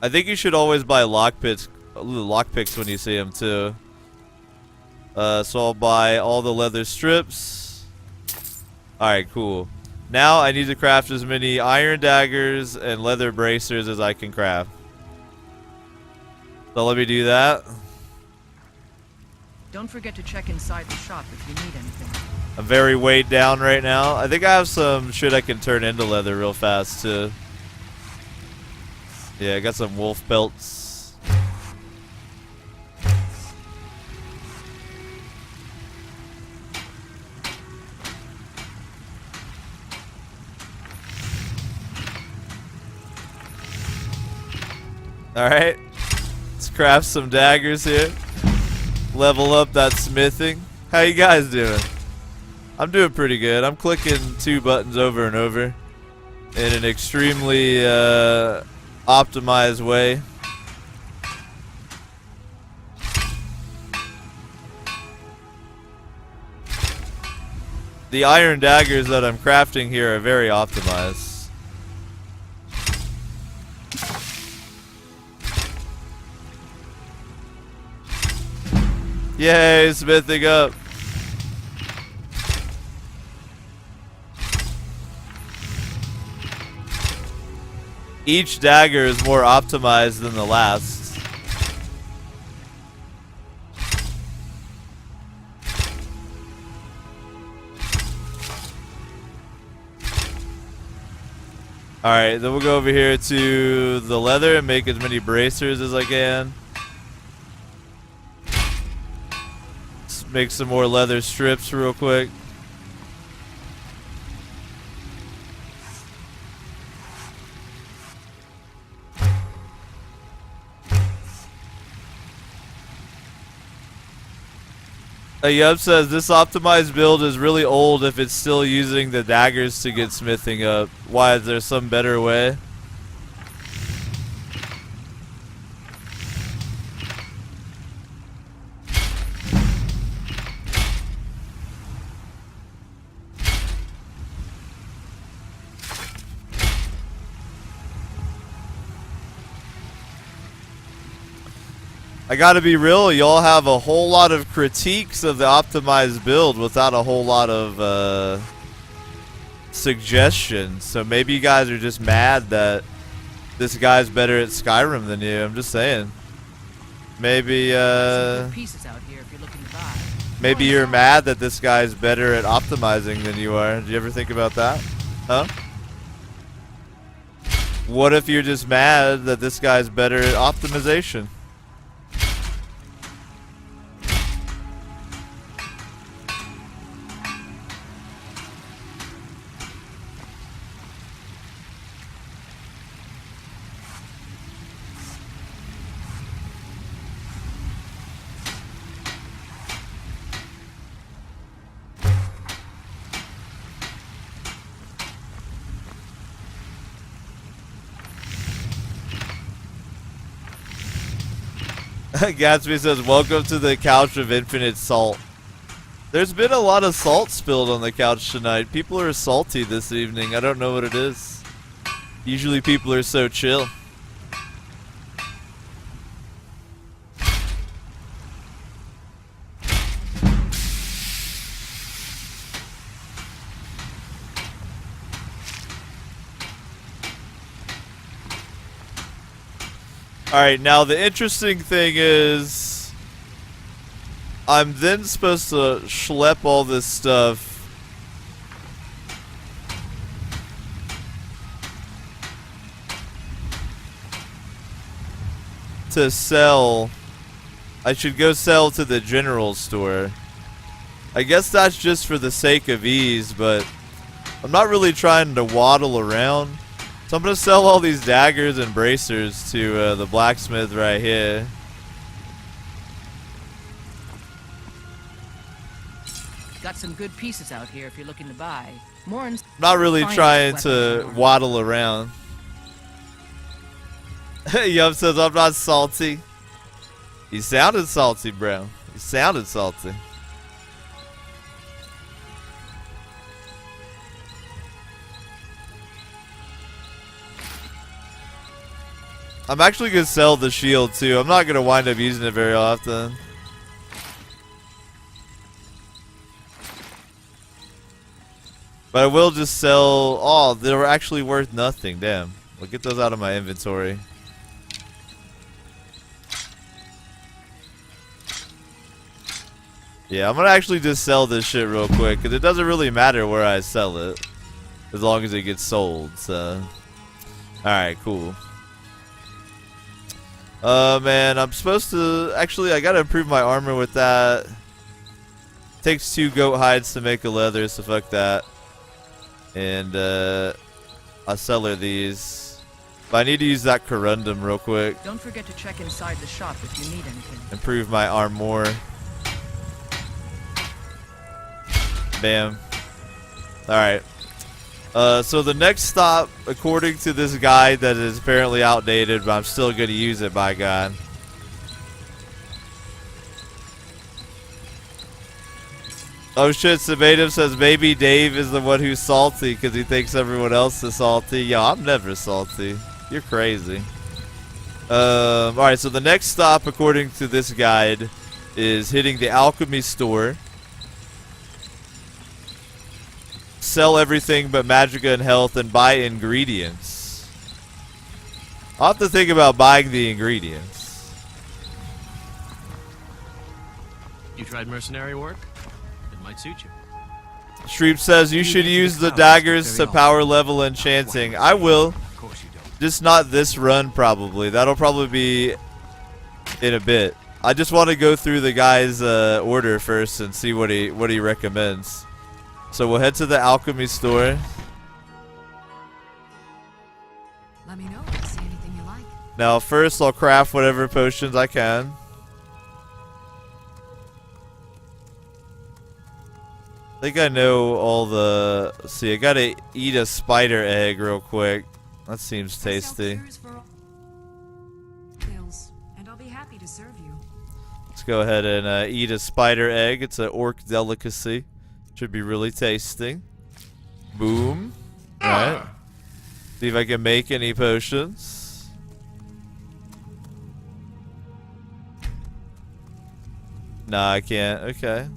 I think you should always buy lockpicks when you see them too. So I'll buy all the leather strips. Alright, cool. Now I need to craft as many iron daggers and leather bracers as I can craft. So let me do that. Don't forget to check inside the shop if you need anything. I'm very weighed down right now. I think I have some shit I can turn into leather real fast too. Yeah, I got some wolf belts. Alright. Let's craft some daggers here. Level up that smithing. How you guys doing? I'm doing pretty good. I'm clicking 2 buttons over and over in an extremely optimized way. The iron daggers that I'm crafting here are very optimized. Yay, smithing up. Each dagger is more optimized than the last. Alright, then we'll go over here to the leather and make as many bracers as I can. Let's make some more leather strips real quick. Yub says this optimized build is really old if it's still using the daggers to get smithing up. Why, is there some better way? I gotta be real, y'all have a whole lot of critiques of the optimized build without a whole lot of suggestions. So maybe you guys are just mad that this guy's better at Skyrim than you. I'm just saying. Maybe Pieces out here if you're looking to buy. maybe you're mad that this guy's better at optimizing than you are. Did you ever think about that? Huh? What if you're just mad that this guy's better at optimization? Gatsby says, welcome to the couch of infinite salt. There's been a lot of salt spilled on the couch tonight. People are salty this evening. I don't know what it is. Usually people are so chill. Alright, now the interesting thing is I'm then supposed to schlep all this stuff to sell. I should go sell to the general store. I guess that's just for the sake of ease, but I'm not really trying to waddle around. So I'm going to sell all these daggers and bracers to the blacksmith right here. Got some good pieces out here if you're looking to buy. More Not really trying to waddle around. Yum says I'm not salty. You sounded salty, bro. You sounded salty. I'm actually going to sell the shield too. I'm not going to wind up using it very often. But I will just sell... Oh, they were actually worth nothing. Damn. Well, get those out of my inventory. Yeah, I'm going to actually just sell this shit real quick. Because it doesn't really matter where I sell it. As long as it gets sold. So. Alright, cool. Man, I'm supposed to... Actually, I gotta improve my armor with that. Takes 2 goat hides to make a leather, so fuck that. And, I'll sell her these. But I need to use that corundum real quick. Don't forget to check inside the shop if you need anything. Improve my armor. Bam. Alright. So the next stop, according to this guide that is apparently outdated, but I'm still going to use it, by God. Oh shit, Sabatum says maybe Dave is the one who's salty because he thinks everyone else is salty. Yo, I'm never salty. You're crazy. Alright, so the next stop, according to this guide, is hitting the alchemy store. Sell everything but magicka and health and buy ingredients. I'll have to think about buying the ingredients. You tried mercenary work? It might suit you. Shreep says you should use the daggers to power level enchanting. I will. Of course you don't. Just not this run probably. That'll probably be in a bit. I just want to go through the guy's order first and see what he recommends. So we'll head to the alchemy store. Let me know if you see anything you like. Now first I'll craft whatever potions I can. I think I know all the... Let's see, I gotta eat a spider egg real quick. That seems tasty. And I'll be happy to serve you. Let's go ahead and eat a spider egg. It's an orc delicacy. Should be really tasty. Boom. Alright. See if I can make any potions. Nah, I can't. Okay.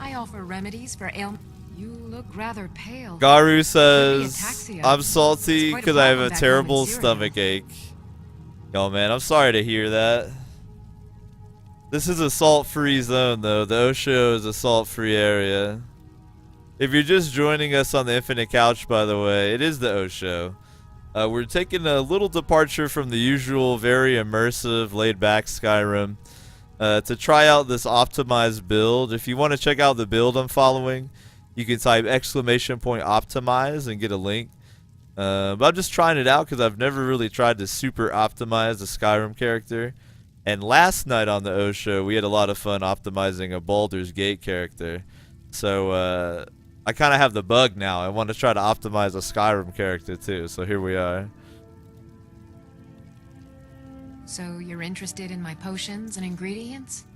I offer remedies for ailment. You look rather pale. Garu Could be says, ataxia. I'm salty It's quite a because I have problem a back home terrible in Syria. stomach ache. Yo, man, I'm sorry to hear that. This is a salt-free zone, though. The Osho is a salt-free area. If you're just joining us on the Infinite Couch, by the way, it is the Osho. We're taking a little departure from the usual, very immersive, laid-back Skyrim to try out this optimized build. If you want to check out the build I'm following, you can type !optimize and get a link. But I'm just trying it out because I've never really tried to super optimize a Skyrim character. And last night on the Osho, we had a lot of fun optimizing a Baldur's Gate character. So I kind of have the bug now. I want to try to optimize a Skyrim character too. So here we are. So you're interested in my potions and ingredients?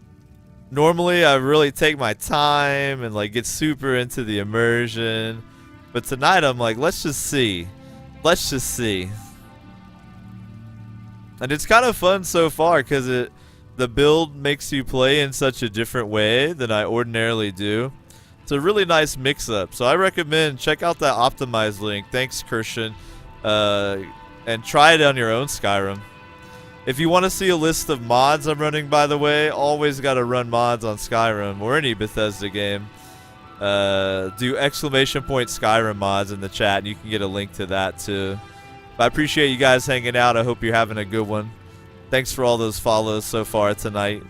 Normally, I really take my time and like get super into the immersion. But tonight, I'm like, let's just see. Let's just see. And it's kind of fun so far because the build makes you play in such a different way than I ordinarily do. It's a really nice mix-up. So I recommend check out that optimized link. Thanks, Kirshen. And try it on your own Skyrim. If you want to see a list of mods I'm running, by the way, always got to run mods on Skyrim or any Bethesda game. Do !Skyrim mods in the chat, and you can get a link to that too. But I appreciate you guys hanging out. I hope you're having a good one. Thanks for all those follows so far tonight.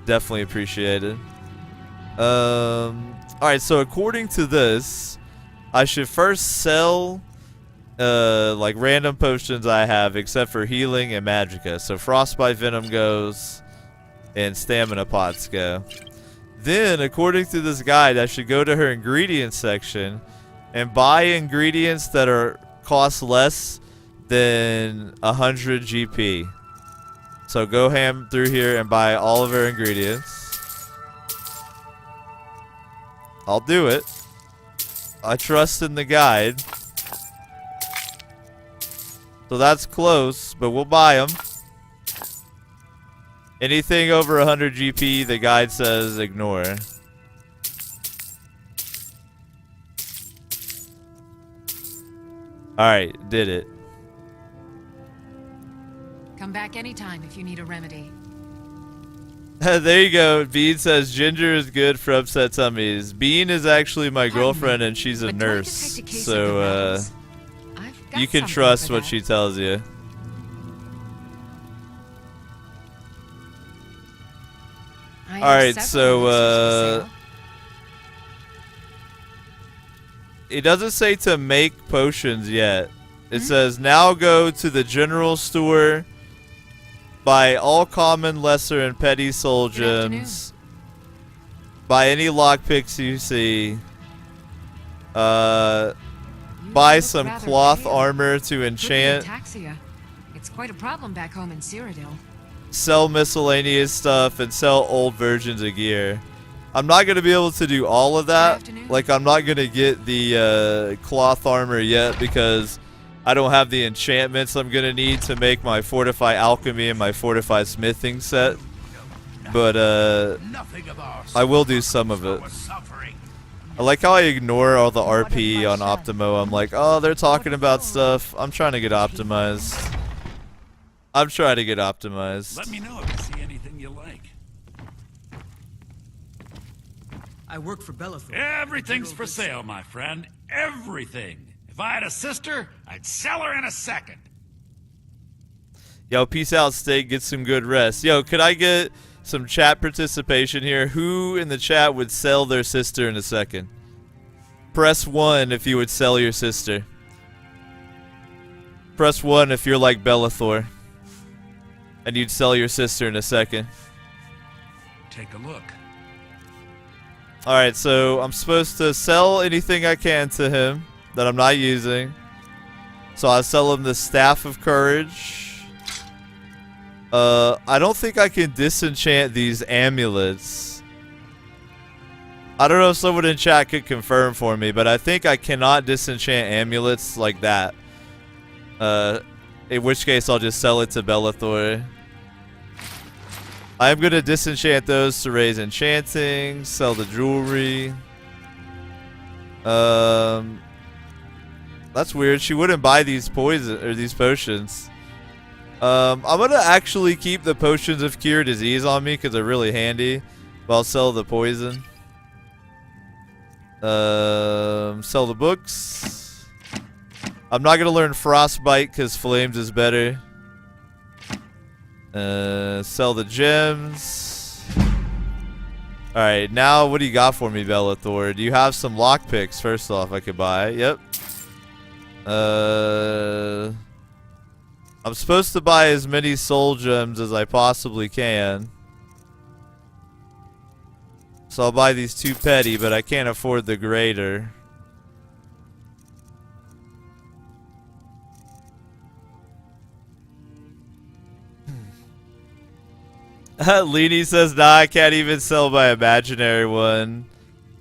Definitely appreciate it. Alright, so according to this, I should first sell like random potions I have, except for healing and magicka. So frostbite venom goes, and stamina pots go. Then, according to this guide, I should go to her ingredients section and buy ingredients that cost less than 100 GP. So go ham through here and buy all of her ingredients. I'll do it. I trust in the guide. So that's close, but we'll buy them. Anything over 100 GP, the guide says ignore. Alright, did it. Come back anytime if you need a remedy. There you go. Bean says ginger is good for upset tummies. Bean is actually my girlfriend and she's a nurse. So you can trust what she tells you. Alright, so it doesn't say to make potions yet. It says now go to the general store, buy all common, lesser, and petty soul gems, buy any lockpicks you see, buy some cloth armor to enchant, Ataxia. It's quite a problem back home in Cyrodiil. sell miscellaneous stuff, and sell old versions of gear. I'm not going to be able to do all of that. Like, I'm not going to get the cloth armor yet because I don't have the enchantments I'm going to need to make my Fortify Alchemy and my Fortify Smithing set. But I will do some of it. I like how I ignore all the RP on Optimo. I'm like, oh, they're talking about stuff. I'm trying to get optimized. I'm trying to get optimized. Let me know if you see anything you like. I work for Bellathor. Everything's for sale, my friend. Everything. If I had a sister, I'd sell her in a second. Yo, peace out, Steak. Get some good rest. Yo, could I get some chat participation here? Who in the chat would sell their sister in a second? Press 1 if you would sell your sister. Press 1 if you're like Bellathor and you'd sell your sister in a second. Take a look. Alright, so I'm supposed to sell anything I can to him that I'm not using. So I'll sell him the Staff of Courage. I don't think I can disenchant these amulets. I don't know if someone in chat could confirm for me, but I think I cannot disenchant amulets like that. In which case I'll just sell it to Bellathor. I'm gonna disenchant those to raise enchanting, sell the jewelry. That's weird. She wouldn't buy these poison or these potions. I'm gonna actually keep the potions of cure disease on me because they're really handy. But I'll sell the poison. Sell the books. I'm not gonna learn frostbite because flames is better. Sell the gems. Alright, now what do you got for me, Bellathor? Do you have some lockpicks first off I could buy? Yep. I'm supposed to buy as many soul gems as I possibly can. So I'll buy these 2 petty, but I can't afford the greater. Leany says, nah, I can't even sell my imaginary one.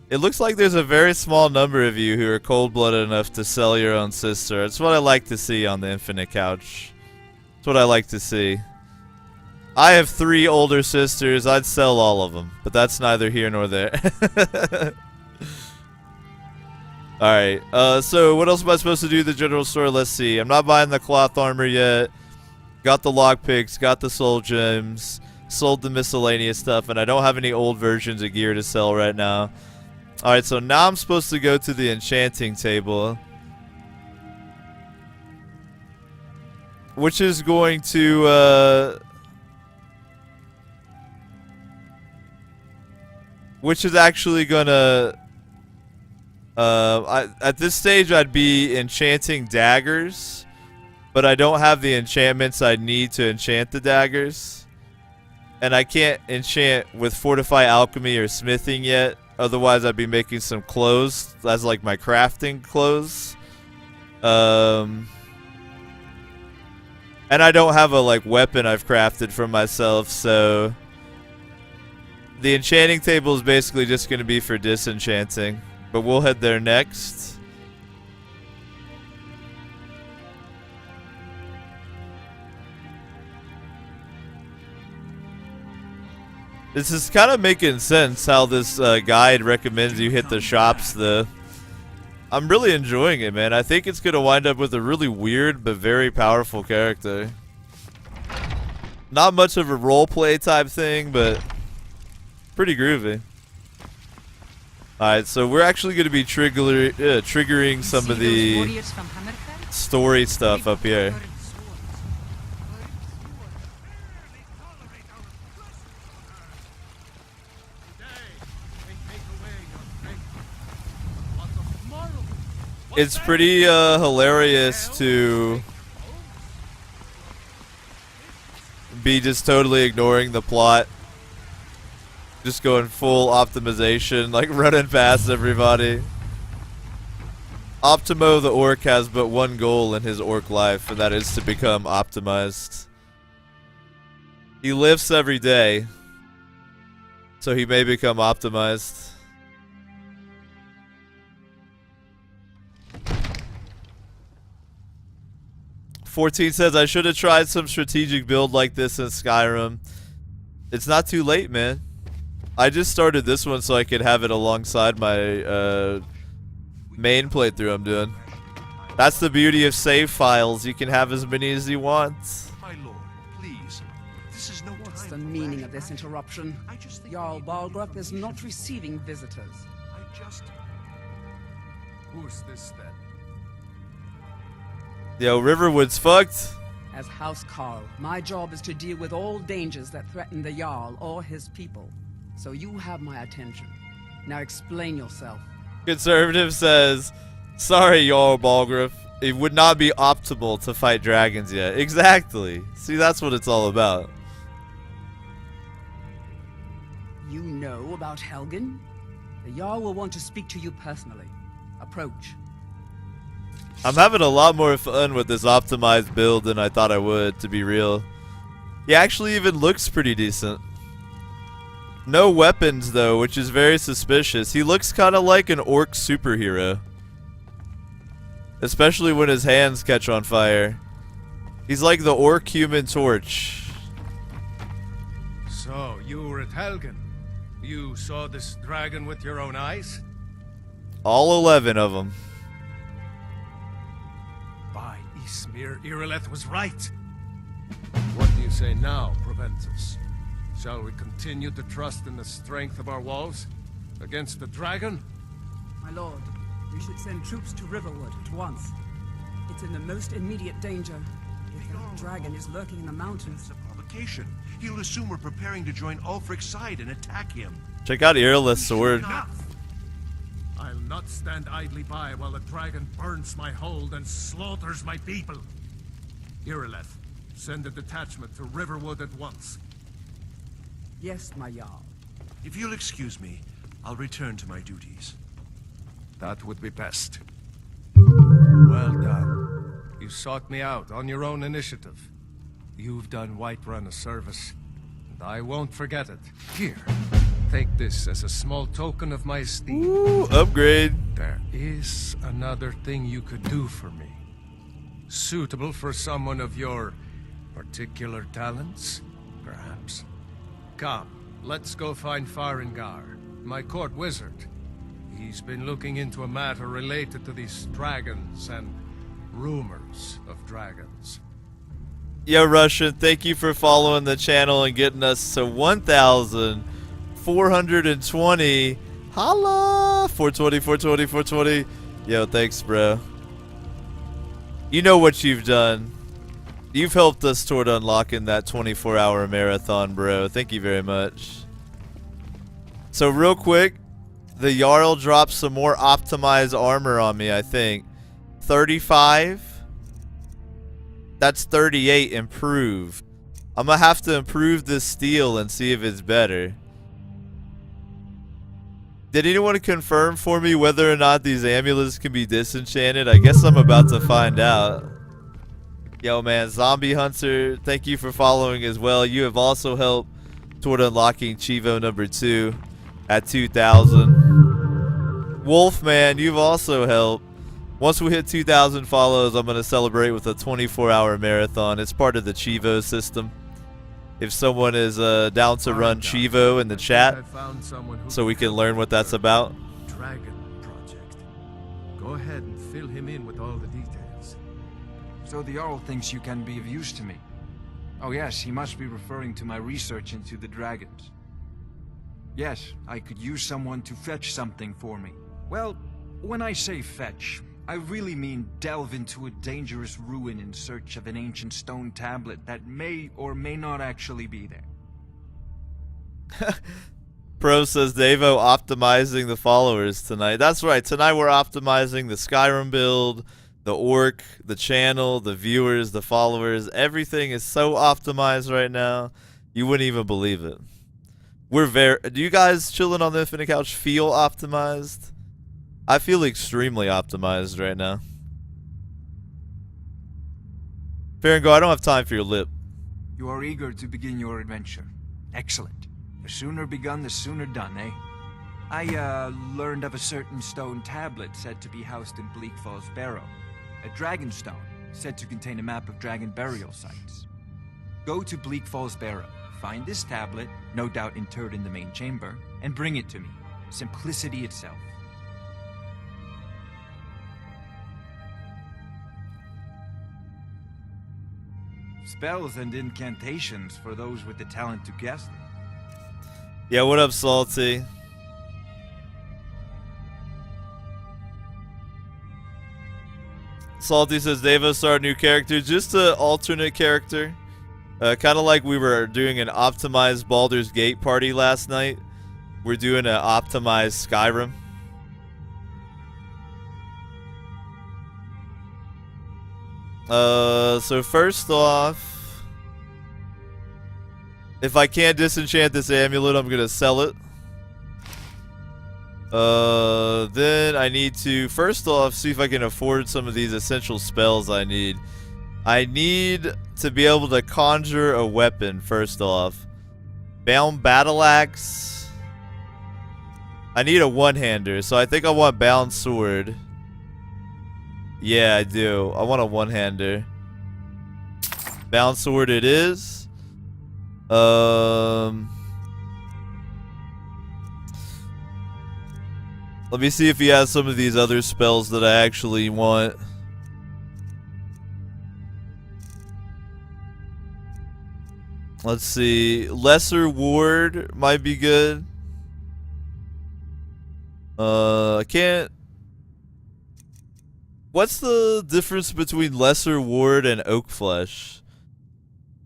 It looks like there's a very small number of you who are cold-blooded enough to sell your own sister. It's what I like to see on the Infinite Couch. It's what I like to see. I have 3 older sisters. I'd sell all of them, but that's neither here nor there. Alright, so what else am I supposed to do at the general store? Let's see. I'm not buying the cloth armor yet. Got the lockpicks, got the soul gems. Sold the miscellaneous stuff, and I don't have any old versions of gear to sell right now. Alright, so now I'm supposed to go to the enchanting table. Which is going to, which is actually gonna... at this stage I'd be enchanting daggers. But I don't have the enchantments I need to enchant the daggers. And I can't enchant with Fortify Alchemy or Smithing yet. Otherwise, I'd be making some clothes as like my crafting clothes. And I don't have a like weapon I've crafted for myself, so the enchanting table is basically just going to be for disenchanting. But we'll head there next. This is kind of making sense how this guide recommends you hit the shops. I'm really enjoying it, man. I think it's going to wind up with a really weird but very powerful character. Not much of a roleplay type thing, but pretty groovy. Alright, so we're actually going to be triggering some of the story stuff up here. It's pretty hilarious to be just totally ignoring the plot. Just going full optimization, like running past everybody. Optimo the orc has but one goal in his orc life, and that is to become optimized. He lifts every day, so he may become optimized. 14 says, I should have tried some strategic build like this in Skyrim. It's not too late, man. I just started this one so I could have it alongside my main playthrough I'm doing. That's the beauty of save files. You can have as many as you want. My lord, please. This is no time. What's the meaning of this interruption? Jarl Balgrup is not receiving visitors. Who's this then? Yo, Riverwood's fucked. As House Carl, my job is to deal with all dangers that threaten the Jarl or his people. So you have my attention. Now explain yourself. Conservative says, sorry, Jarl Balgrup. It would not be optimal to fight dragons yet. Exactly. See, that's what it's all about. You know about Helgen? The Jarl will want to speak to you personally. Approach. I'm having a lot more fun with this optimized build than I thought I would, to be real. He actually even looks pretty decent. No weapons, though, which is very suspicious. He looks kind of like an orc superhero. Especially when his hands catch on fire. He's like the orc Human Torch. So, You were at Helgen. You saw this dragon with your own eyes? All 11 of them. By Ismir, Irileth was right. What do you say now, Proventus? Shall we continue to trust in the strength of our walls against the dragon? My lord, we should send troops to Riverwood at once. It's in the most immediate danger. If that dragon is lurking in the mountains. It's a provocation. He'll assume we're preparing to join Ulfric's side and attack him. Check out Irileth's sword. I'll not stand idly by while the dragon burns my hold and slaughters my people. Irileth, send a detachment to Riverwood at once. Yes, my Jarl. If you'll excuse me, I'll return to my duties. That would be best. Well done. You sought me out on your own initiative. You've done Whiterun a service, and I won't forget it. Here, take this as a small token of my esteem. Ooh, upgrade. There is another thing you could do for me. Suitable for someone of your particular talents, perhaps. Come, let's go find Farengar, my court wizard. He's been looking into a matter related to these dragons and rumors of dragons. Yo, Russian, thank you for following the channel and getting us to 1,420. Holla! 420, 420, 420. Yo, thanks, bro. You know what you've done. You've helped us toward unlocking that 24-hour marathon, bro. Thank you very much. So real quick, the Jarl dropped some more optimized armor on me, I think. 35. That's 38 improved. I'm gonna have to improve this steel and see if it's better. Did anyone confirm for me whether or not these amulets can be disenchanted? I guess I'm about to find out. Yo, man, Zombie Hunter, thank you for following as well. You have also helped toward unlocking Chivo number 2 at 2,000. Wolfman, you've also helped. Once we hit 2,000 follows, I'm going to celebrate with a 24-hour marathon. It's part of the Chivo system. If someone is down to run Chivo in the chat, so we can learn what that's about. Dragon project. Go ahead and fill him in with all the details. So the Jarl thinks you can be of use to me. Oh yes, he must be referring to my research into the dragons. Yes, I could use someone to fetch something for me. Well, when I say fetch, I really mean delve into a dangerous ruin in search of an ancient stone tablet that may or may not actually be there. Pro says Davo optimizing the followers tonight. That's right, tonight we're optimizing the Skyrim build, the orc, the channel, the viewers, the followers. Everything is so optimized right now, you wouldn't even believe it. Do you guys chilling on the Infinite Couch feel optimized? I feel extremely optimized right now. Farengo, I don't have time for your lip. You are eager to begin your adventure. Excellent. The sooner begun, the sooner done, eh? I, learned of a certain stone tablet said to be housed in Bleak Falls Barrow. A dragon stone, said to contain a map of dragon burial sites. Go to Bleak Falls Barrow, find this tablet, no doubt interred in the main chamber, and bring it to me. Simplicity itself. Spells and incantations for those with the talent to guess them. Yeah, what up, Salty? Salty says Davo started a new character, just an alternate character. Kind of like we were doing an optimized Baldur's Gate party last night. We're doing an optimized Skyrim. So first off, if I can't disenchant this amulet, I'm gonna sell it. Then I need to, first off, see if I can afford some of these essential spells I need. I need to be able to conjure a weapon, first off. Bound Battle Axe. I need a one-hander, so I think I want Bound Sword. Yeah, I do. I want a one-hander. Bound Sword it is. Let me see if he has some of these other spells that I actually want. Let's see. Lesser Ward might be good. I can't... What's the difference between Lesser Ward and Oak Flesh?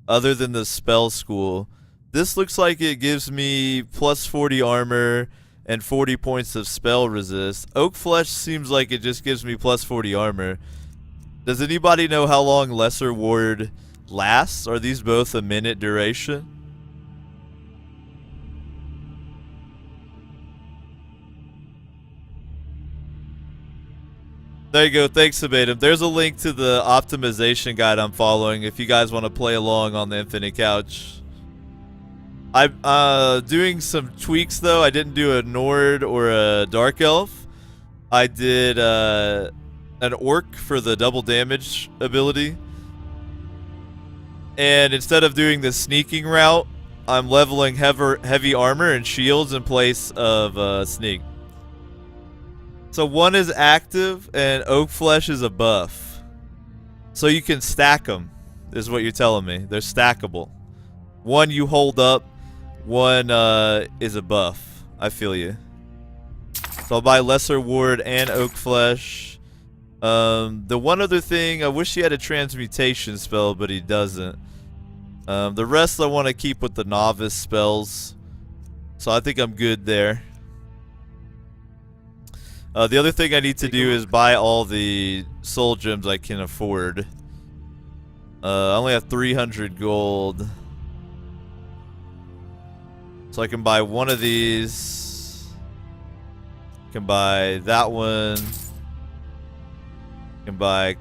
Other than the spell school. This looks like it gives me plus 40 armor and 40 points of spell resist. Oak Flesh seems like it just gives me plus 40 armor. Does anybody know how long Lesser Ward lasts? Are these both a minute duration? There you go. Thanks, Sabatum. There's a link to the optimization guide I'm following if you guys want to play along on the Infinite Couch. I'm doing some tweaks, though. I didn't do a Nord or a Dark Elf. I did an Orc for the double damage ability. And instead of doing the sneaking route, I'm leveling heavy armor and shields in place of sneak. So one is active and Oak Flesh is a buff. So you can stack them, is what you're telling me. They're stackable. One you hold up, one is a buff. I feel you. So I'll buy Lesser Ward and Oak Flesh. The one other thing, I wish he had a transmutation spell, but he doesn't. The rest I want to keep with the novice spells. So I think I'm good there. The other thing I need to do is buy all the soul gems I can afford. I only have 300 gold. So I can buy one of these. Can buy that one. Can buy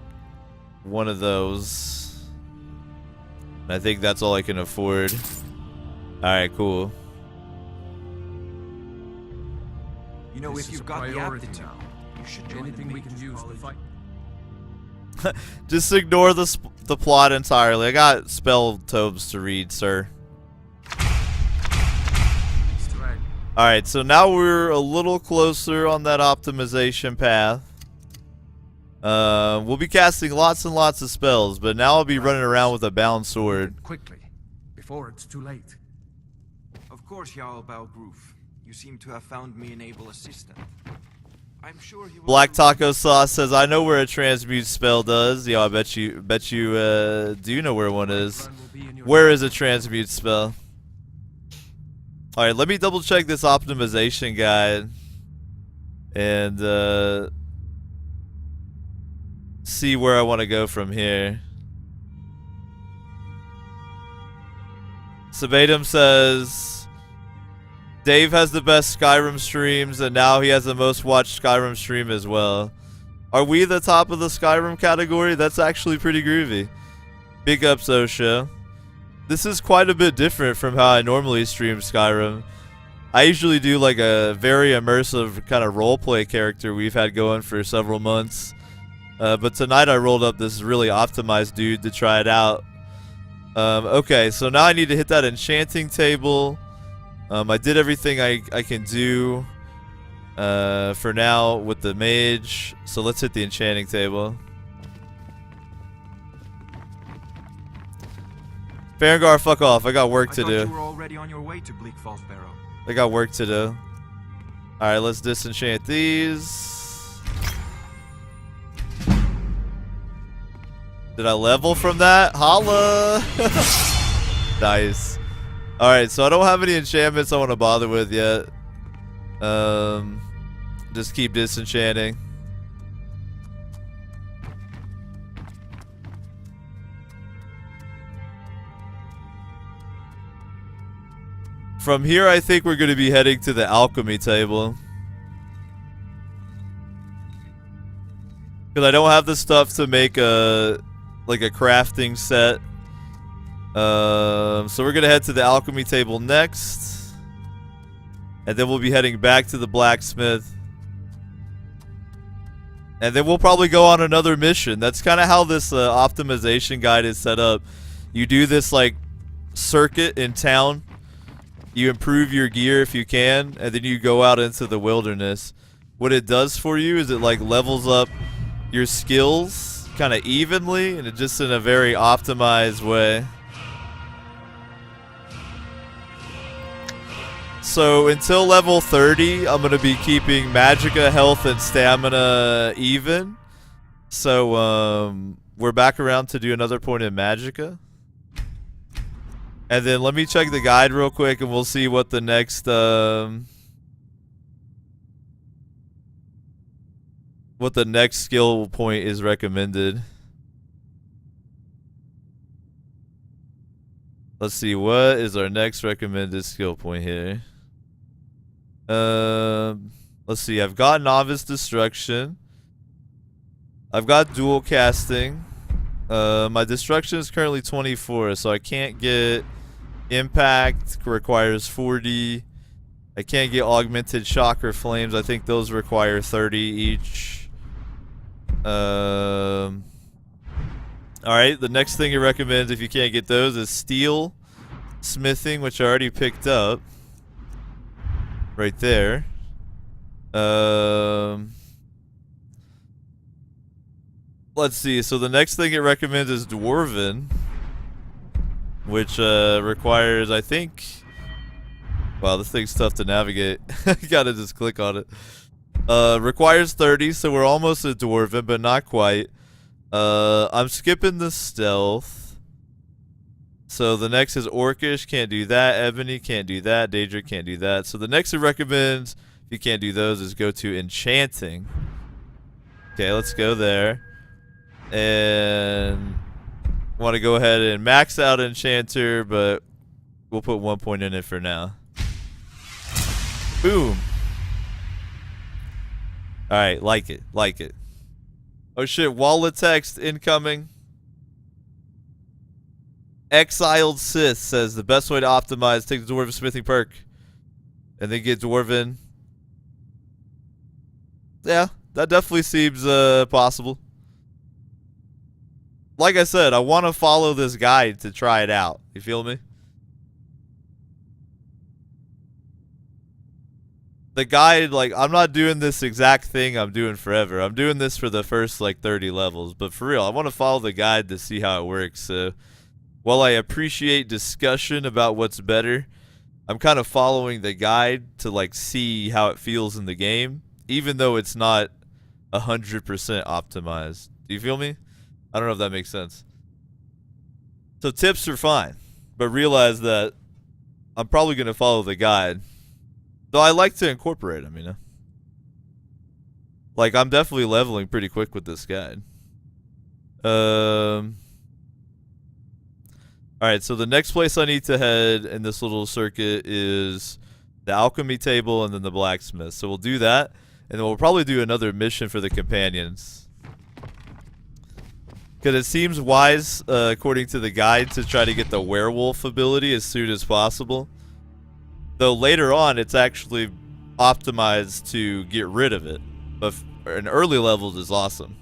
one of those. And I think that's all I can afford. Alright, cool. You know, if you've got the aptitude, you should join anything we can use to fight. Just ignore the plot entirely. I got spell tomes to read, sir. Alright, so now we're a little closer on that optimization path. We'll be casting lots and lots of spells, but now I'll be running around with a bound sword. Quickly, before it's too late. Of course, Jarl Balgroof. You seem to have found me an able assistant. I'm sure he will. Black Taco Sauce says, I know where a transmute spell does. Yeah, I bet you do know where one is. Where is a transmute spell? Alright, let me double check this optimization guide. And see where I want to go from here. Sabatum says Dave has the best Skyrim streams, and now he has the most watched Skyrim stream as well. Are we the top of the Skyrim category? That's actually pretty groovy. Big ups, Osha. This is quite a bit different from how I normally stream Skyrim. I usually do like a very immersive kind of roleplay character we've had going for several months. But tonight I rolled up this really optimized dude to try it out. Okay, so now I need to hit that enchanting table. I did everything I can do for now with the mage. So let's hit the enchanting table. Farengar, fuck off. I got work to do. You were already on your way to Bleak Falls Barrow. I got work to do. Alright, let's disenchant these. Did I level from that? Holla! Nice. Alright, so I don't have any enchantments I want to bother with yet. Just keep disenchanting. From here, I think we're going to be heading to the alchemy table. Because I don't have the stuff to make a crafting set. So we're going to head to the alchemy table next. And then we'll be heading back to the blacksmith. And then we'll probably go on another mission. That's kind of how this optimization guide is set up. You do this like circuit in town. You improve your gear if you can, and then you go out into the wilderness. what it does for you is it like levels up your skills kind of evenly, and it just in a very optimized way. So until level 30, I'm going to be keeping magicka, health, and stamina even. So we're back around to do another point in magicka. And then let me check the guide real quick and we'll see what the next skill point is recommended. Let's see, what is our next recommended skill point here? Let's see, I've got Novice Destruction. I've got Dual Casting. My Destruction is currently 24, so I can't get Impact, requires 40. I can't get Augmented Shock or Flames. I think those require 30 each. Alright, the next thing it recommends if you can't get those is Steel, Smithing, which I already picked up. Right there. Let's see, so the next thing it recommends is Dwarven, which requires, I think... Wow, this thing's tough to navigate. You gotta just click on it. Requires 30, so we're almost at Dwarven, but not quite. I'm skipping the Stealth. So the next is Orcish, can't do that. Ebony, can't do that. Daedric, can't do that. So the next it recommends, if you can't do those, is go to Enchanting. Okay, let's go there. And want to go ahead and max out Enchanter, but we'll put 1 point in it for now. Boom. Alright, like it. Like it. Oh shit, wall of text incoming. Exiled Sith says the best way to optimize, take the Dwarven Smithing perk. And then get Dwarven. Yeah, that definitely seems possible. Like I said, I want to follow this guide to try it out. You feel me? The guide, like, I'm not doing this exact thing I'm doing forever. I'm doing this for the first, like, 30 levels. But for real, I want to follow the guide to see how it works. So, while I appreciate discussion about what's better, I'm kind of following the guide to, like, see how it feels in the game. Even though it's not 100% optimized. Do you feel me? I don't know if that makes sense. So tips are fine, but realize that I'm probably going to follow the guide. Though I like to incorporate them, you know? Like, I'm definitely leveling pretty quick with this guide. Alright, so the next place I need to head in this little circuit is the alchemy table and then the blacksmith. So we'll do that, and then we'll probably do another mission for the companions. Because it seems wise, according to the guide, to try to get the werewolf ability as soon as possible. Though later on, it's actually optimized to get rid of it. But in early levels is awesome.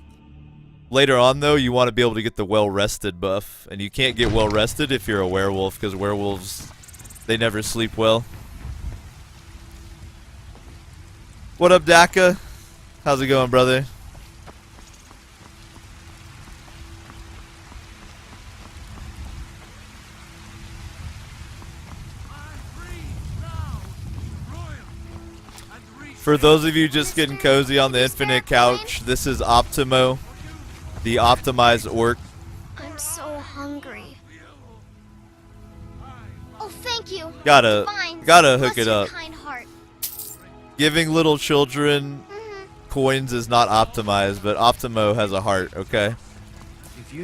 Later on, though, you want to be able to get the well-rested buff. And you can't get well-rested if you're a werewolf, because werewolves, they never sleep well. What up, Daka? How's it going, brother? For those of you just getting cozy on the infinite couch, this is Optimo, the optimized orc. I'm so hungry. Oh, thank you. Gotta hook it up. Kind heart. Giving little children coins is not optimized, but Optimo has a heart, okay?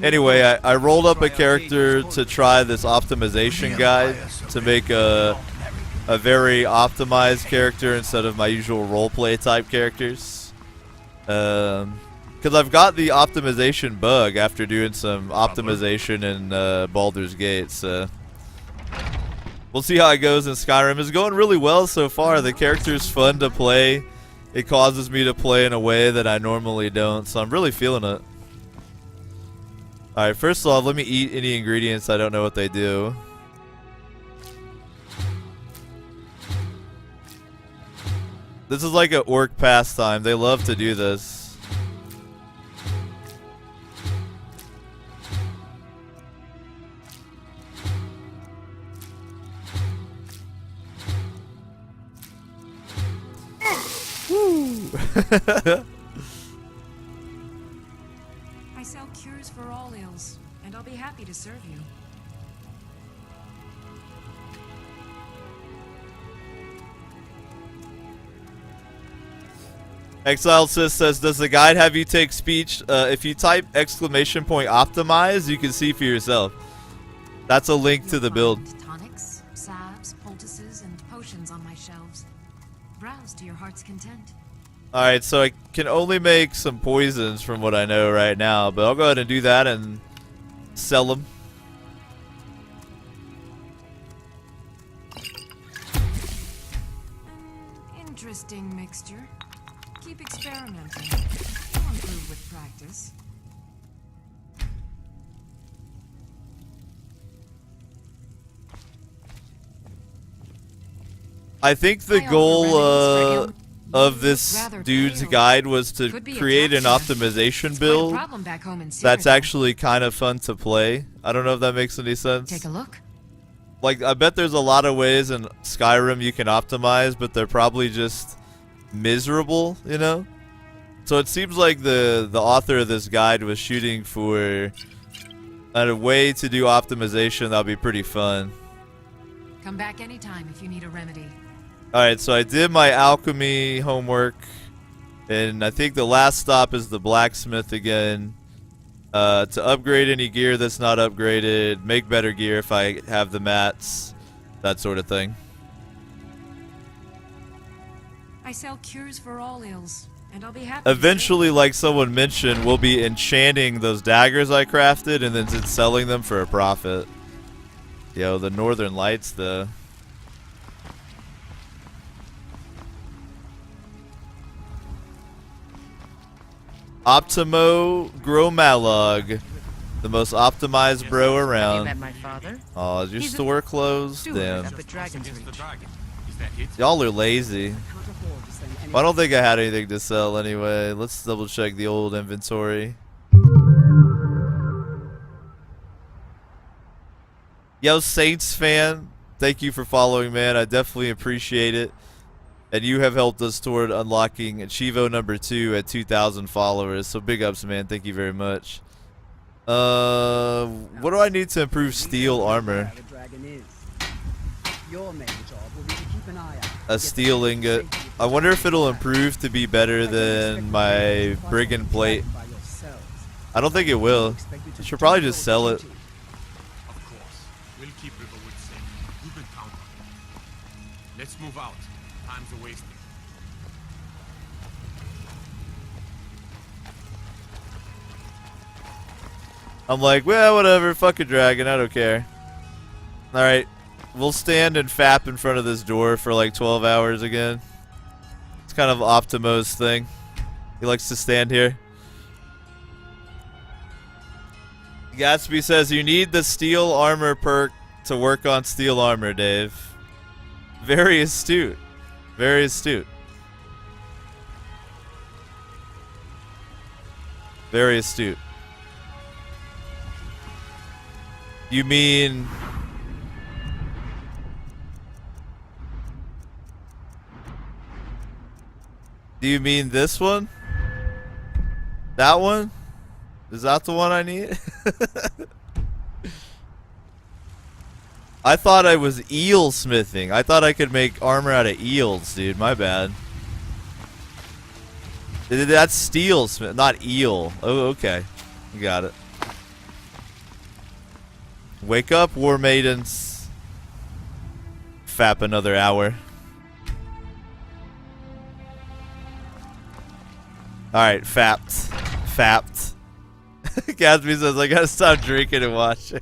Anyway, I rolled up a character to try this optimization guide to make a very optimized character instead of my usual roleplay type characters. Because I've got the optimization bug after doing some optimization in Baldur's Gate, so we'll see how it goes in Skyrim. It's going really well so far. The character's fun to play. It causes me to play in a way that I normally don't, so I'm really feeling it. Alright, first off, let me eat any ingredients I don't know what they do. This is like an orc pastime. They love to do this. Woo! I sell cures for all ills, and I'll be happy to serve you. Exile Sis says, does the guide have you take speech? If you type !optimize, you can see for yourself. That's a link to the build. Tonics, salves, poultices, and potions on my shelves. Browse to your heart's content. Alright, so I can only make some poisons from what I know right now, but I'll go ahead and do that and sell them. Interesting mixture. Keep experimenting. You'll improve with practice. I think the goal of this dude's guide was to create an optimization build that's actually kind of fun to play. I don't know if that makes any sense. Take a look. Like, I bet there's a lot of ways in Skyrim you can optimize, but they're probably just miserable, you know? So it seems like the author of this guide was shooting for a way to do optimization that would be pretty fun. Come back anytime if you need a remedy. Alright, so I did my alchemy homework, and I think the last stop is the blacksmith again. To upgrade any gear that's not upgraded, make better gear if I have the mats, that sort of thing. I sell cures for all ills, and I'll be happy. Eventually, like someone mentioned, we'll be enchanting those daggers I crafted and then selling them for a profit. Yo, the Northern Lights, though. Optimo Gromalog, the most optimized bro around. Met my father. Oh, is your store closed? Damn. Up at Dragon's Reach. Y'all are lazy. Well, I don't think I had anything to sell anyway. Let's double check the old inventory. Yo, Saints fan, thank you for following, man. I definitely appreciate it. And you have helped us toward unlocking Chivo number 2 at 2,000 followers. So big ups, man. Thank you very much. What do I need to improve steel armor? A steel ingot. I wonder if it'll improve to be better than my brigand plate. I don't think it will. I should probably just sell it. Of course. We'll keep Riverwood safe. You can count on it. Let's move out. Time's a wasting. I'm like, well, whatever. Fuck a dragon. I don't care. Alright. We'll stand and fap in front of this door for like 12 hours again. It's kind of Optimo's thing. He likes to stand here. Gatsby says, you need the steel armor perk to work on steel armor, Dave. Very astute. Very astute. Very astute. You mean... Do you mean this one? That one? Is that the one I need? I thought I was eel smithing. I thought I could make armor out of eels, dude. My bad. That's steel smith, not eel. Oh, okay. You got it. Wake up, war maidens. Fap another hour. Alright, fapped. Fapped. Gatsby says, I gotta stop drinking and watching.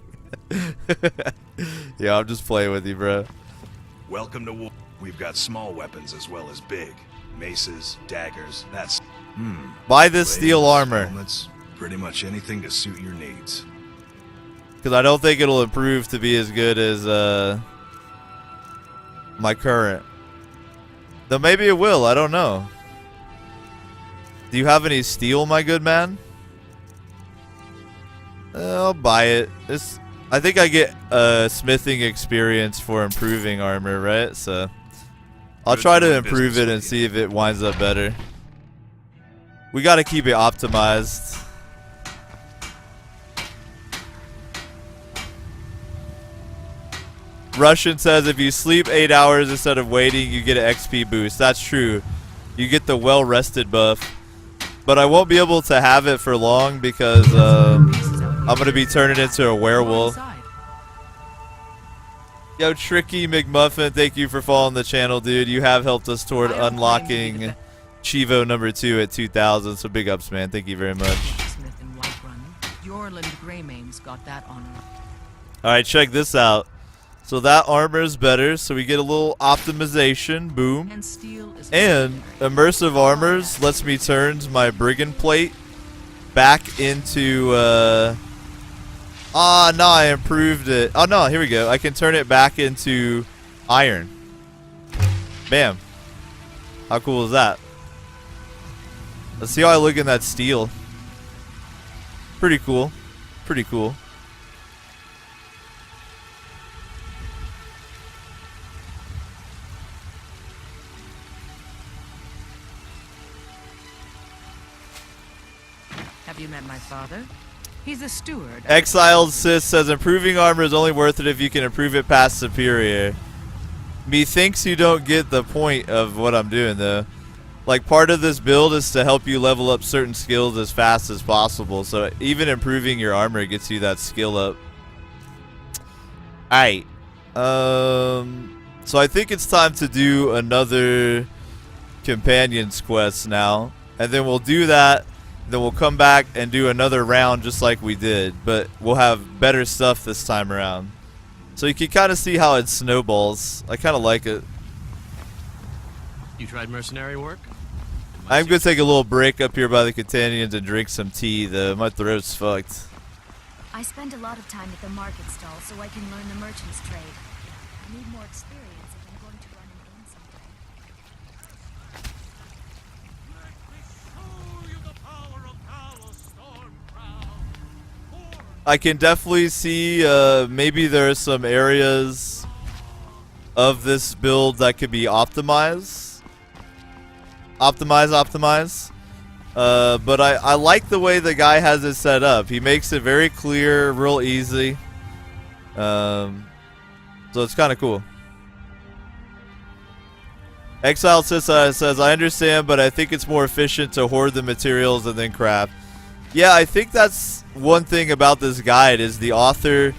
Yeah, I'm just playing with you, bro. Welcome to war. We've got small weapons as well as big. Maces, daggers, that's... Buy this steel armor. Helmets, pretty much anything to suit your needs. Because I don't think it'll improve to be as good as my current. Though maybe it will. I don't know. Do you have any steel, my good man? I'll buy it. I think I get smithing experience for improving armor, right? So I'll try to improve it and see if it winds up better. We got to keep it optimized. Russian says if you sleep 8 hours instead of waiting, you get an XP boost. That's true. You get the well-rested buff. But I won't be able to have it for long because I'm going to be turning into a werewolf. Yo, Tricky McMuffin, thank you for following the channel, dude. You have helped us toward unlocking Chivo number 2 at 2,000. So big ups, man. Thank you very much. Smith and Whiterun. Yorland Greymane's got that honor. Alright, check this out. So that armor is better, so we get a little optimization, boom. And immersive armors lets me turn my brigand plate back into no, I improved it. Oh no, here we go. I can turn it back into iron. Bam. How cool is that? Let's see how I look in that steel. Pretty cool. Pretty cool. Have you met my father? He's a steward. Exiled Sis says improving armor is only worth it if you can improve it past superior. Methinks you don't get the point of what I'm doing though. Like part of this build is to help you level up certain skills as fast as possible. So even improving your armor gets you that skill up. Alright. So I think it's time to do another companions quest now. And then we'll do that. Then we'll come back and do another round just like we did, but we'll have better stuff this time around. So you can kind of see how it snowballs. I kind of like it. You tried mercenary work? I'm going to take a little break up here by the Catanians and drink some tea, though. My throat's fucked. I spend a lot of time at the market stall so I can learn the merchant's trade. I need more experience if I'm going to run an inn someday. I can definitely see maybe there are some areas of this build that could be optimized. Optimize. But I like the way the guy has it set up. He makes it very clear, real easy. So it's kind of cool. Exile says, I understand, but I think it's more efficient to hoard the materials and then craft. Yeah, I think that's one thing about this guide is the author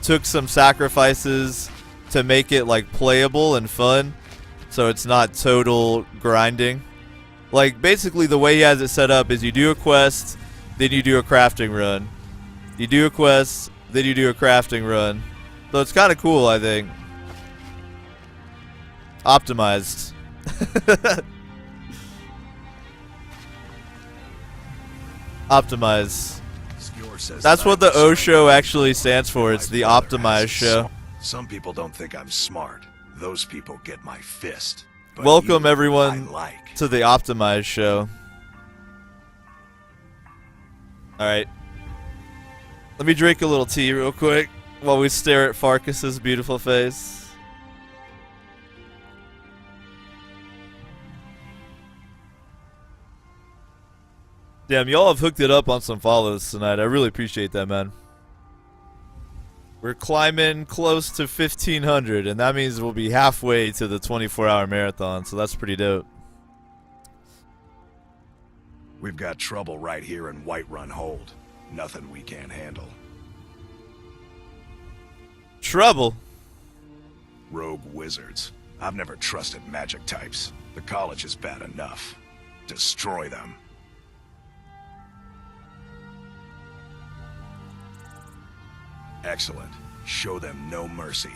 took some sacrifices to make it like playable and fun, so it's not total grinding. Like basically the way he has it set up is you do a quest, then you do a crafting run. You do a quest, then you do a crafting run. So it's kind of cool, I think. Optimized. Optimize. That's what the O show actually stands for. It's the Optimize show. Some people don't think I'm smart. Those people get my fist. But welcome you, everyone I like. to the Optimize show. Alright. Let me drink a little tea real quick while we stare at Farkas's beautiful face. Damn, y'all have hooked it up on some follows tonight. I really appreciate that, man. We're climbing close to 1,500, and that means we'll be halfway to the 24-hour marathon, so that's pretty dope. We've got trouble right here in Whiterun Hold. Nothing we can't handle. Trouble? Rogue wizards. I've never trusted magic types. The college is bad enough. Destroy them. Excellent. Show them no mercy.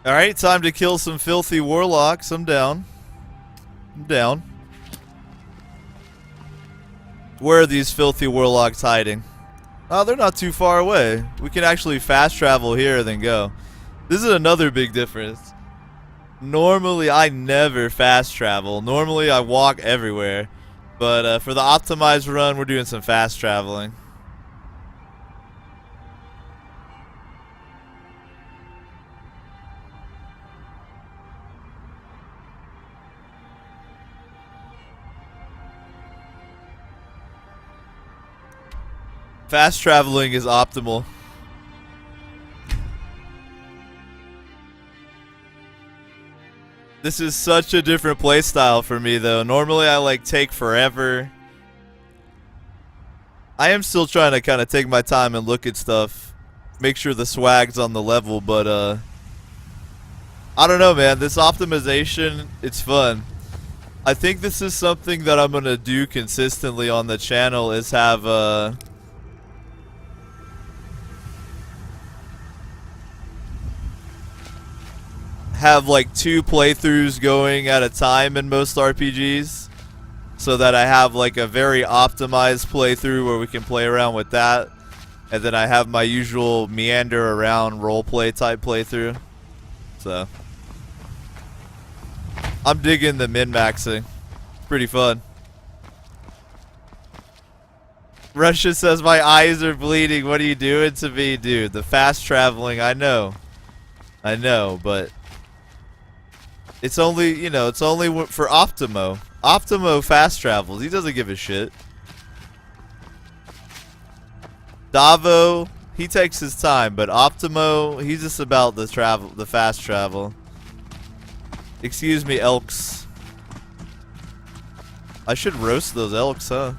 Alright, time to kill some filthy warlocks. I'm down. I'm down. Where are these filthy warlocks hiding? Oh, they're not too far away. We can actually fast travel here then go. This is another big difference. Normally, I never fast travel. Normally, I walk everywhere. But for the optimized run, we're doing some fast traveling. Fast traveling is optimal. This is such a different playstyle for me though. Normally I like take forever. I am still trying to kind of take my time and look at stuff. Make sure the swag's on the level, but I don't know, man. This optimization, it's fun. I think this is something that I'm going to do consistently on the channel is have like 2 playthroughs going at a time in most RPGs, so that I have like a very optimized playthrough where we can play around with that, and then I have my usual meander around roleplay type playthrough. So I'm digging the min-maxing. Pretty fun. Russia says my eyes are bleeding. What are you doing to me, dude? The fast traveling, I know, but it's only, you know, it's only for Optimo. Optimo fast travels. He doesn't give a shit. Davo, he takes his time, but Optimo, he's just about the travel, the fast travel. Excuse me, elks. I should roast those elks, huh?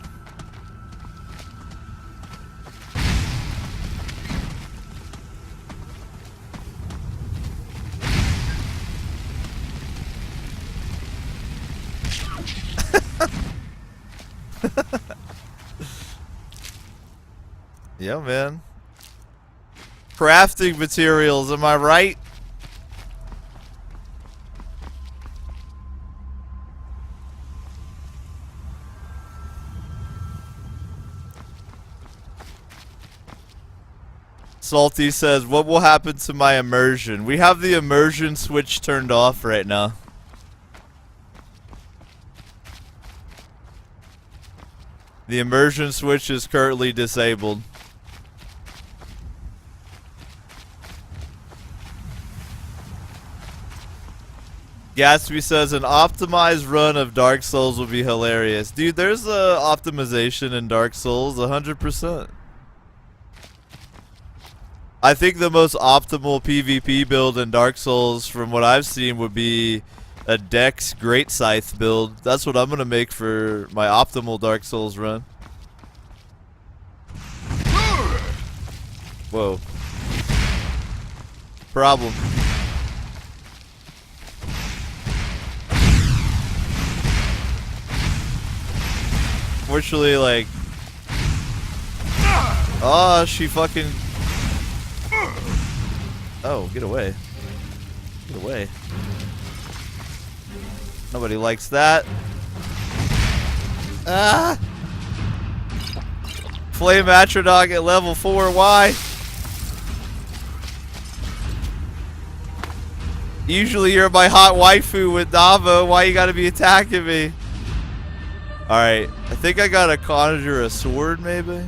Yeah, man. Crafting materials, am I right? Salty says, what will happen to my immersion? We have the immersion switch turned off right now. The immersion switch is currently disabled. Gatsby says an optimized run of Dark Souls will be hilarious. Dude, there's a optimization in Dark Souls, 100%. I think the most optimal PvP build in Dark Souls from what I've seen would be a Dex Great Scythe build. That's what I'm going to make for my optimal Dark Souls run. Whoa. Problem. Fortunately, like... Oh, she fucking... Oh, get away. Get away. Nobody likes that. Ah! Flame Atrodog at level 4, why? Usually you're my hot waifu with Davo, why you gotta be attacking me? Alright, I think I gotta conjure a sword maybe?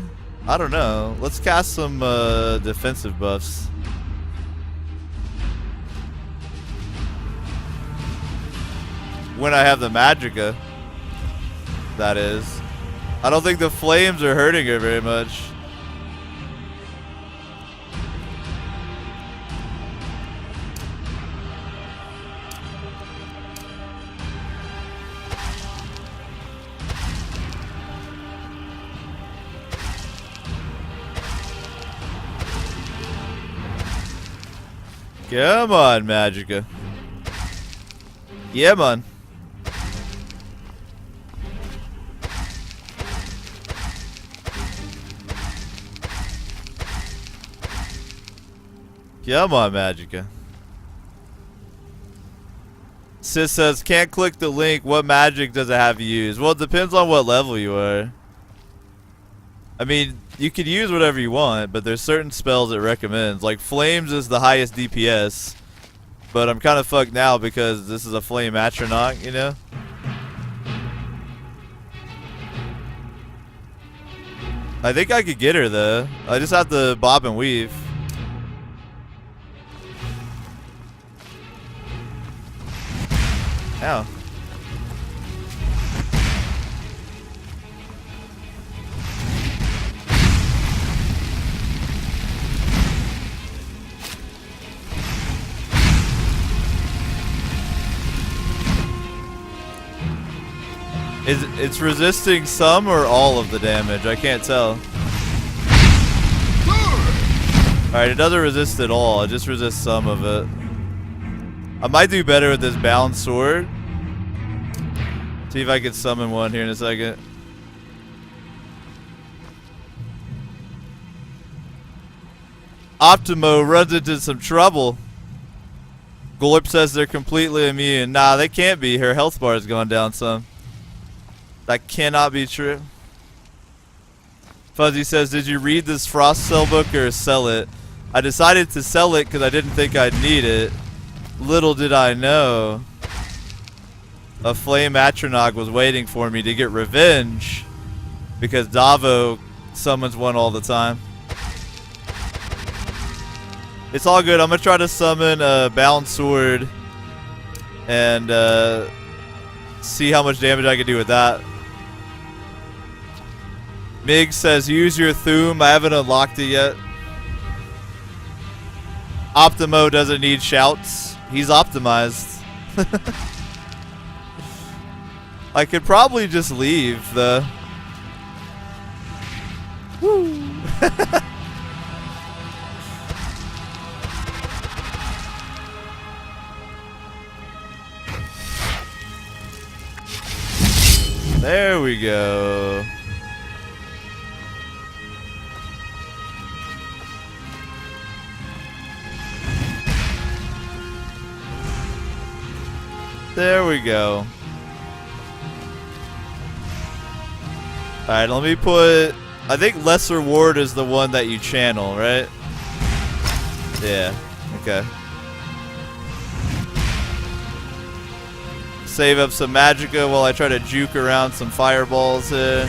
I don't know. Let's cast some defensive buffs. When I have the magicka, that is. I don't think the flames are hurting her very much. Come on, magicka. Yeah, man. Come on, magicka. Sis says, can't click the link. What magic does it have you use? Well, it depends on what level you are. I mean, you could use whatever you want, but there's certain spells it recommends. Like Flames is the highest DPS, but I'm kind of fucked now because this is a Flame Atronach, you know? I think I could get her though. I just have to bob and weave. Ow. It's resisting some or all of the damage? I can't tell. Alright, it doesn't resist it all. It just resists some of it. I might do better with this bound sword. See if I can summon one here in a second. Optimo runs into some trouble. Glorp says they're completely immune. Nah, they can't be. Her health bar has gone down some. That cannot be true. Fuzzy says, did you read this Frost Cell book or sell it? I decided to sell it because I didn't think I'd need it. Little did I know, a Flame Atronach was waiting for me to get revenge because Davo summons one all the time. It's all good. I'm going to try to summon a bound sword and see how much damage I can do with that. Mig says, use your Thum. I haven't unlocked it yet. Optimo doesn't need shouts. He's optimized. I could probably just leave the... Woo! There we go. There we go. Alright, let me put... I think Lesser Ward is the one that you channel, right? Yeah, okay. Save up some magicka while I try to juke around some fireballs here.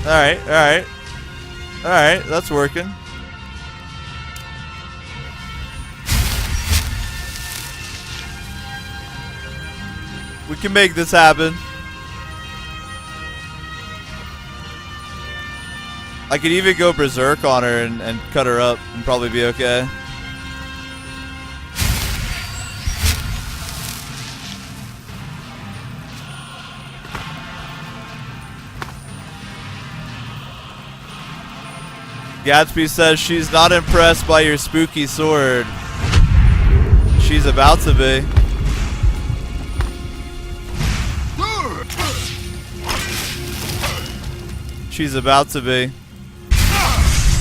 Alright, alright. Alright, that's working. We can make this happen. I could even go berserk on her and cut her up and probably be okay. Gatsby says she's not impressed by your spooky sword. She's about to be. She's about to be.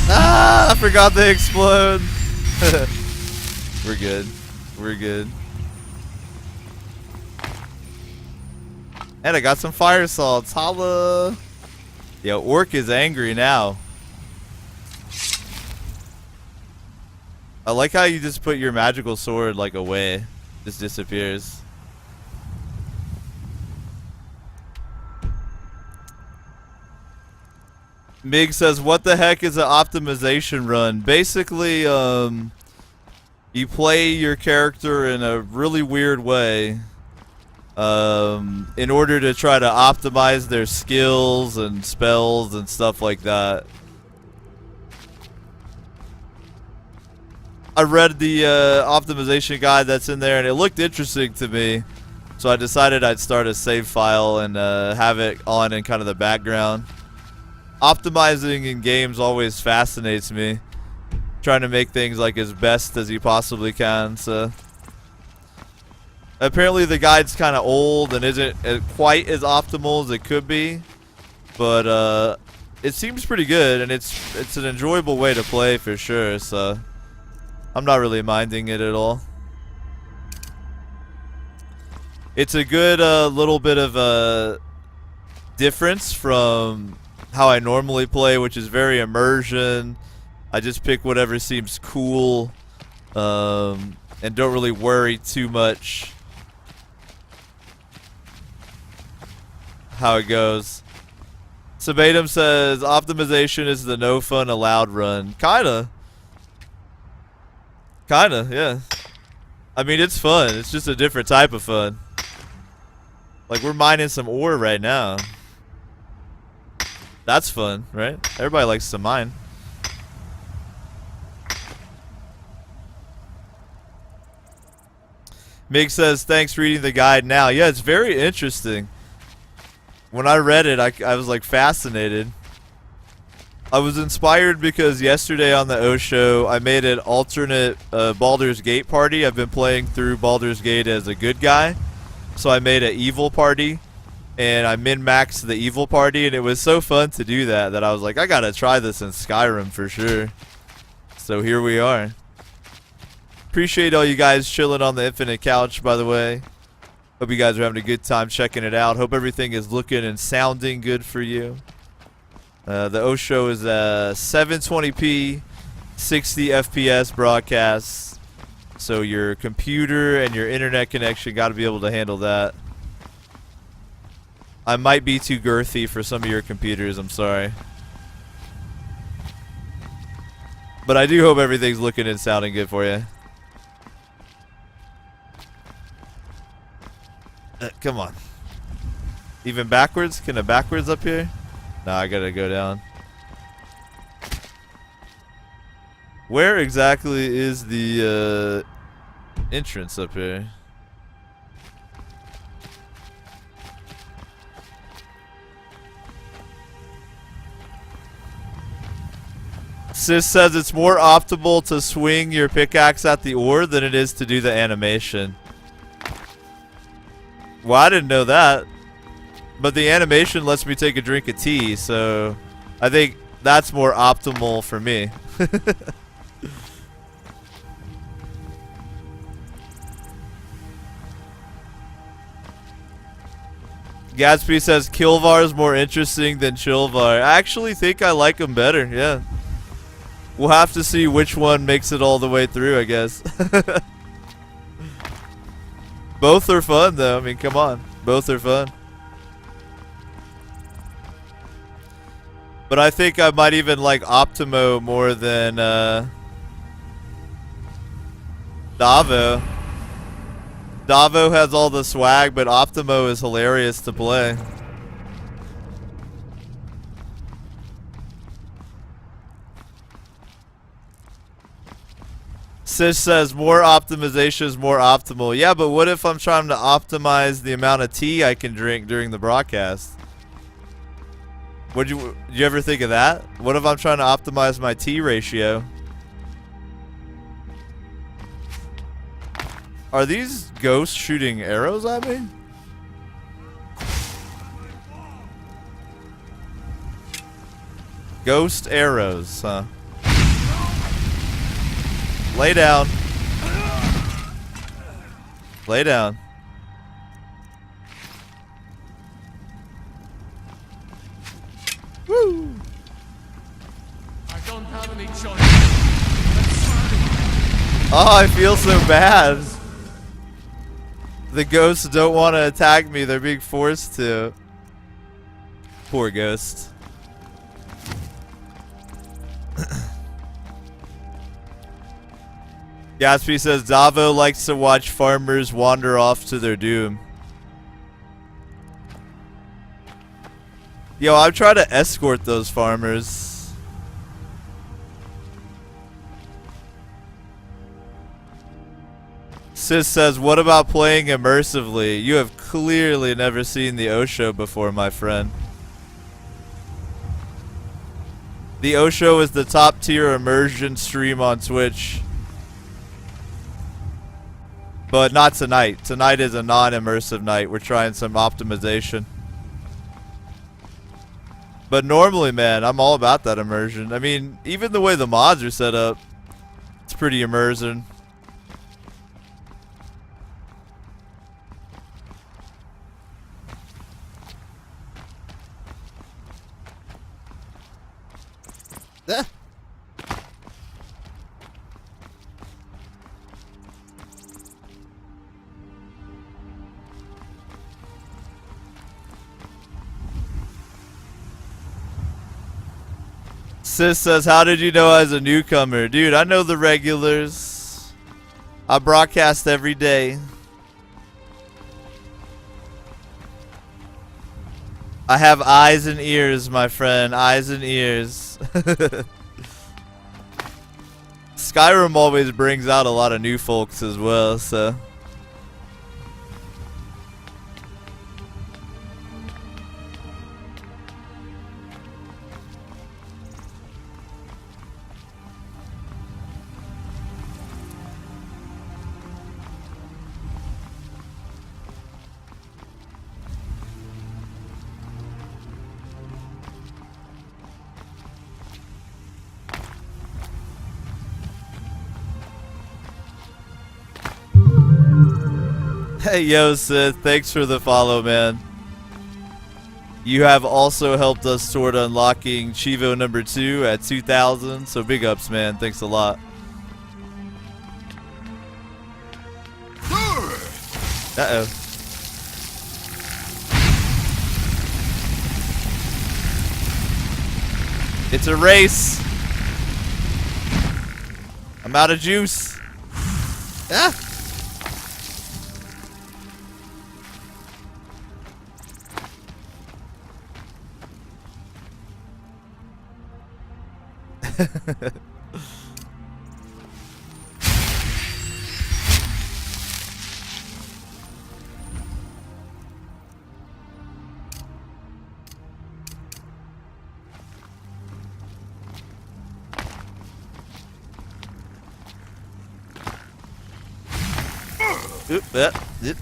Ah! I forgot they explode. We're good. We're good. And I got some fire salts. Holla! Yo, Orc is angry now. I like how you just put your magical sword like away. Just disappears. Mig says, what the heck is an optimization run? Basically, you play your character in a really weird way in order to try to optimize their skills and spells and stuff like that. I read the optimization guide that's in there and it looked interesting to me. So I decided I'd start a save file and have it on in kind of the background. Optimizing in games always fascinates me. Trying to make things like as best as you possibly can, so. Apparently the guide's kind of old and isn't quite as optimal as it could be, but it seems pretty good, and it's an enjoyable way to play for sure. So I'm not really minding it at all. It's a good little bit of a difference from how I normally play, which is very immersion. I just pick whatever seems cool, and don't really worry too much how it goes. Sabatum says optimization is the no fun allowed run. Kinda, yeah. I mean, it's fun. It's just a different type of fun. Like, we're mining some ore right now. That's fun, right? Everybody likes to mine. Mig says, thanks for reading the guide now. Yeah, it's very interesting. When I read it, I was like fascinated. I was inspired because yesterday on the O show, I made an alternate Baldur's Gate party. I've been playing through Baldur's Gate as a good guy. So I made an evil party, and I min-maxed the evil party, and it was so fun to do that I was like, I gotta try this in Skyrim for sure. So here we are. Appreciate all you guys chilling on the Infinite Couch, by the way. Hope you guys are having a good time checking it out. Hope everything is looking and sounding good for you. The O show is a 720p, 60 FPS broadcast. So your computer and your internet connection got to be able to handle that. I might be too girthy for some of your computers, I'm sorry. But I do hope everything's looking and sounding good for you. Come on. Even backwards? Can I backwards up here? Nah, I gotta go down. Where exactly is the entrance up here? Sis says it's more optimal to swing your pickaxe at the ore than it is to do the animation. Well, I didn't know that. But the animation lets me take a drink of tea, so I think that's more optimal for me. Gatsby says Kilvar is more interesting than Chilvar. I actually think I like him better, yeah. We'll have to see which one makes it all the way through, I guess. Both are fun, though. I mean, come on. Both are fun. But I think I might even like Optimo more than Davo. Davo has all the swag, but Optimo is hilarious to play. Sis says more optimization is more optimal. Yeah, but what if I'm trying to optimize the amount of tea I can drink during the broadcast? Did you ever think of that? What if I'm trying to optimize my tea ratio? Are these ghosts shooting arrows at me? Ghost arrows, huh? Lay down. Lay down. Woo! I don't have any choice. Oh, I feel so bad. The ghosts don't want to attack me. They're being forced to. Poor ghost. Gatsby says Davo likes to watch farmers wander off to their doom. Yo, I've tried to escort those farmers. Sis says, what about playing immersively? You have clearly never seen the Osho before, my friend. The Osho is the top tier immersion stream on Twitch. But not tonight. Tonight is a non-immersive night. We're trying some optimization. But normally, man, I'm all about that immersion. I mean, even the way the mods are set up, it's pretty immersive. Ah. Sis says, how did you know I was a newcomer? Dude, I know the regulars. I broadcast every day. I have eyes and ears, my friend. Eyes and ears. Skyrim always brings out a lot of new folks as well, so. Hey, yo, Sith, thanks for the follow, man. You have also helped us toward unlocking Chivo number 2 at 2,000, so big ups, man. Thanks a lot. Uh-oh. It's a race. I'm out of juice. Ah! Oop, yep.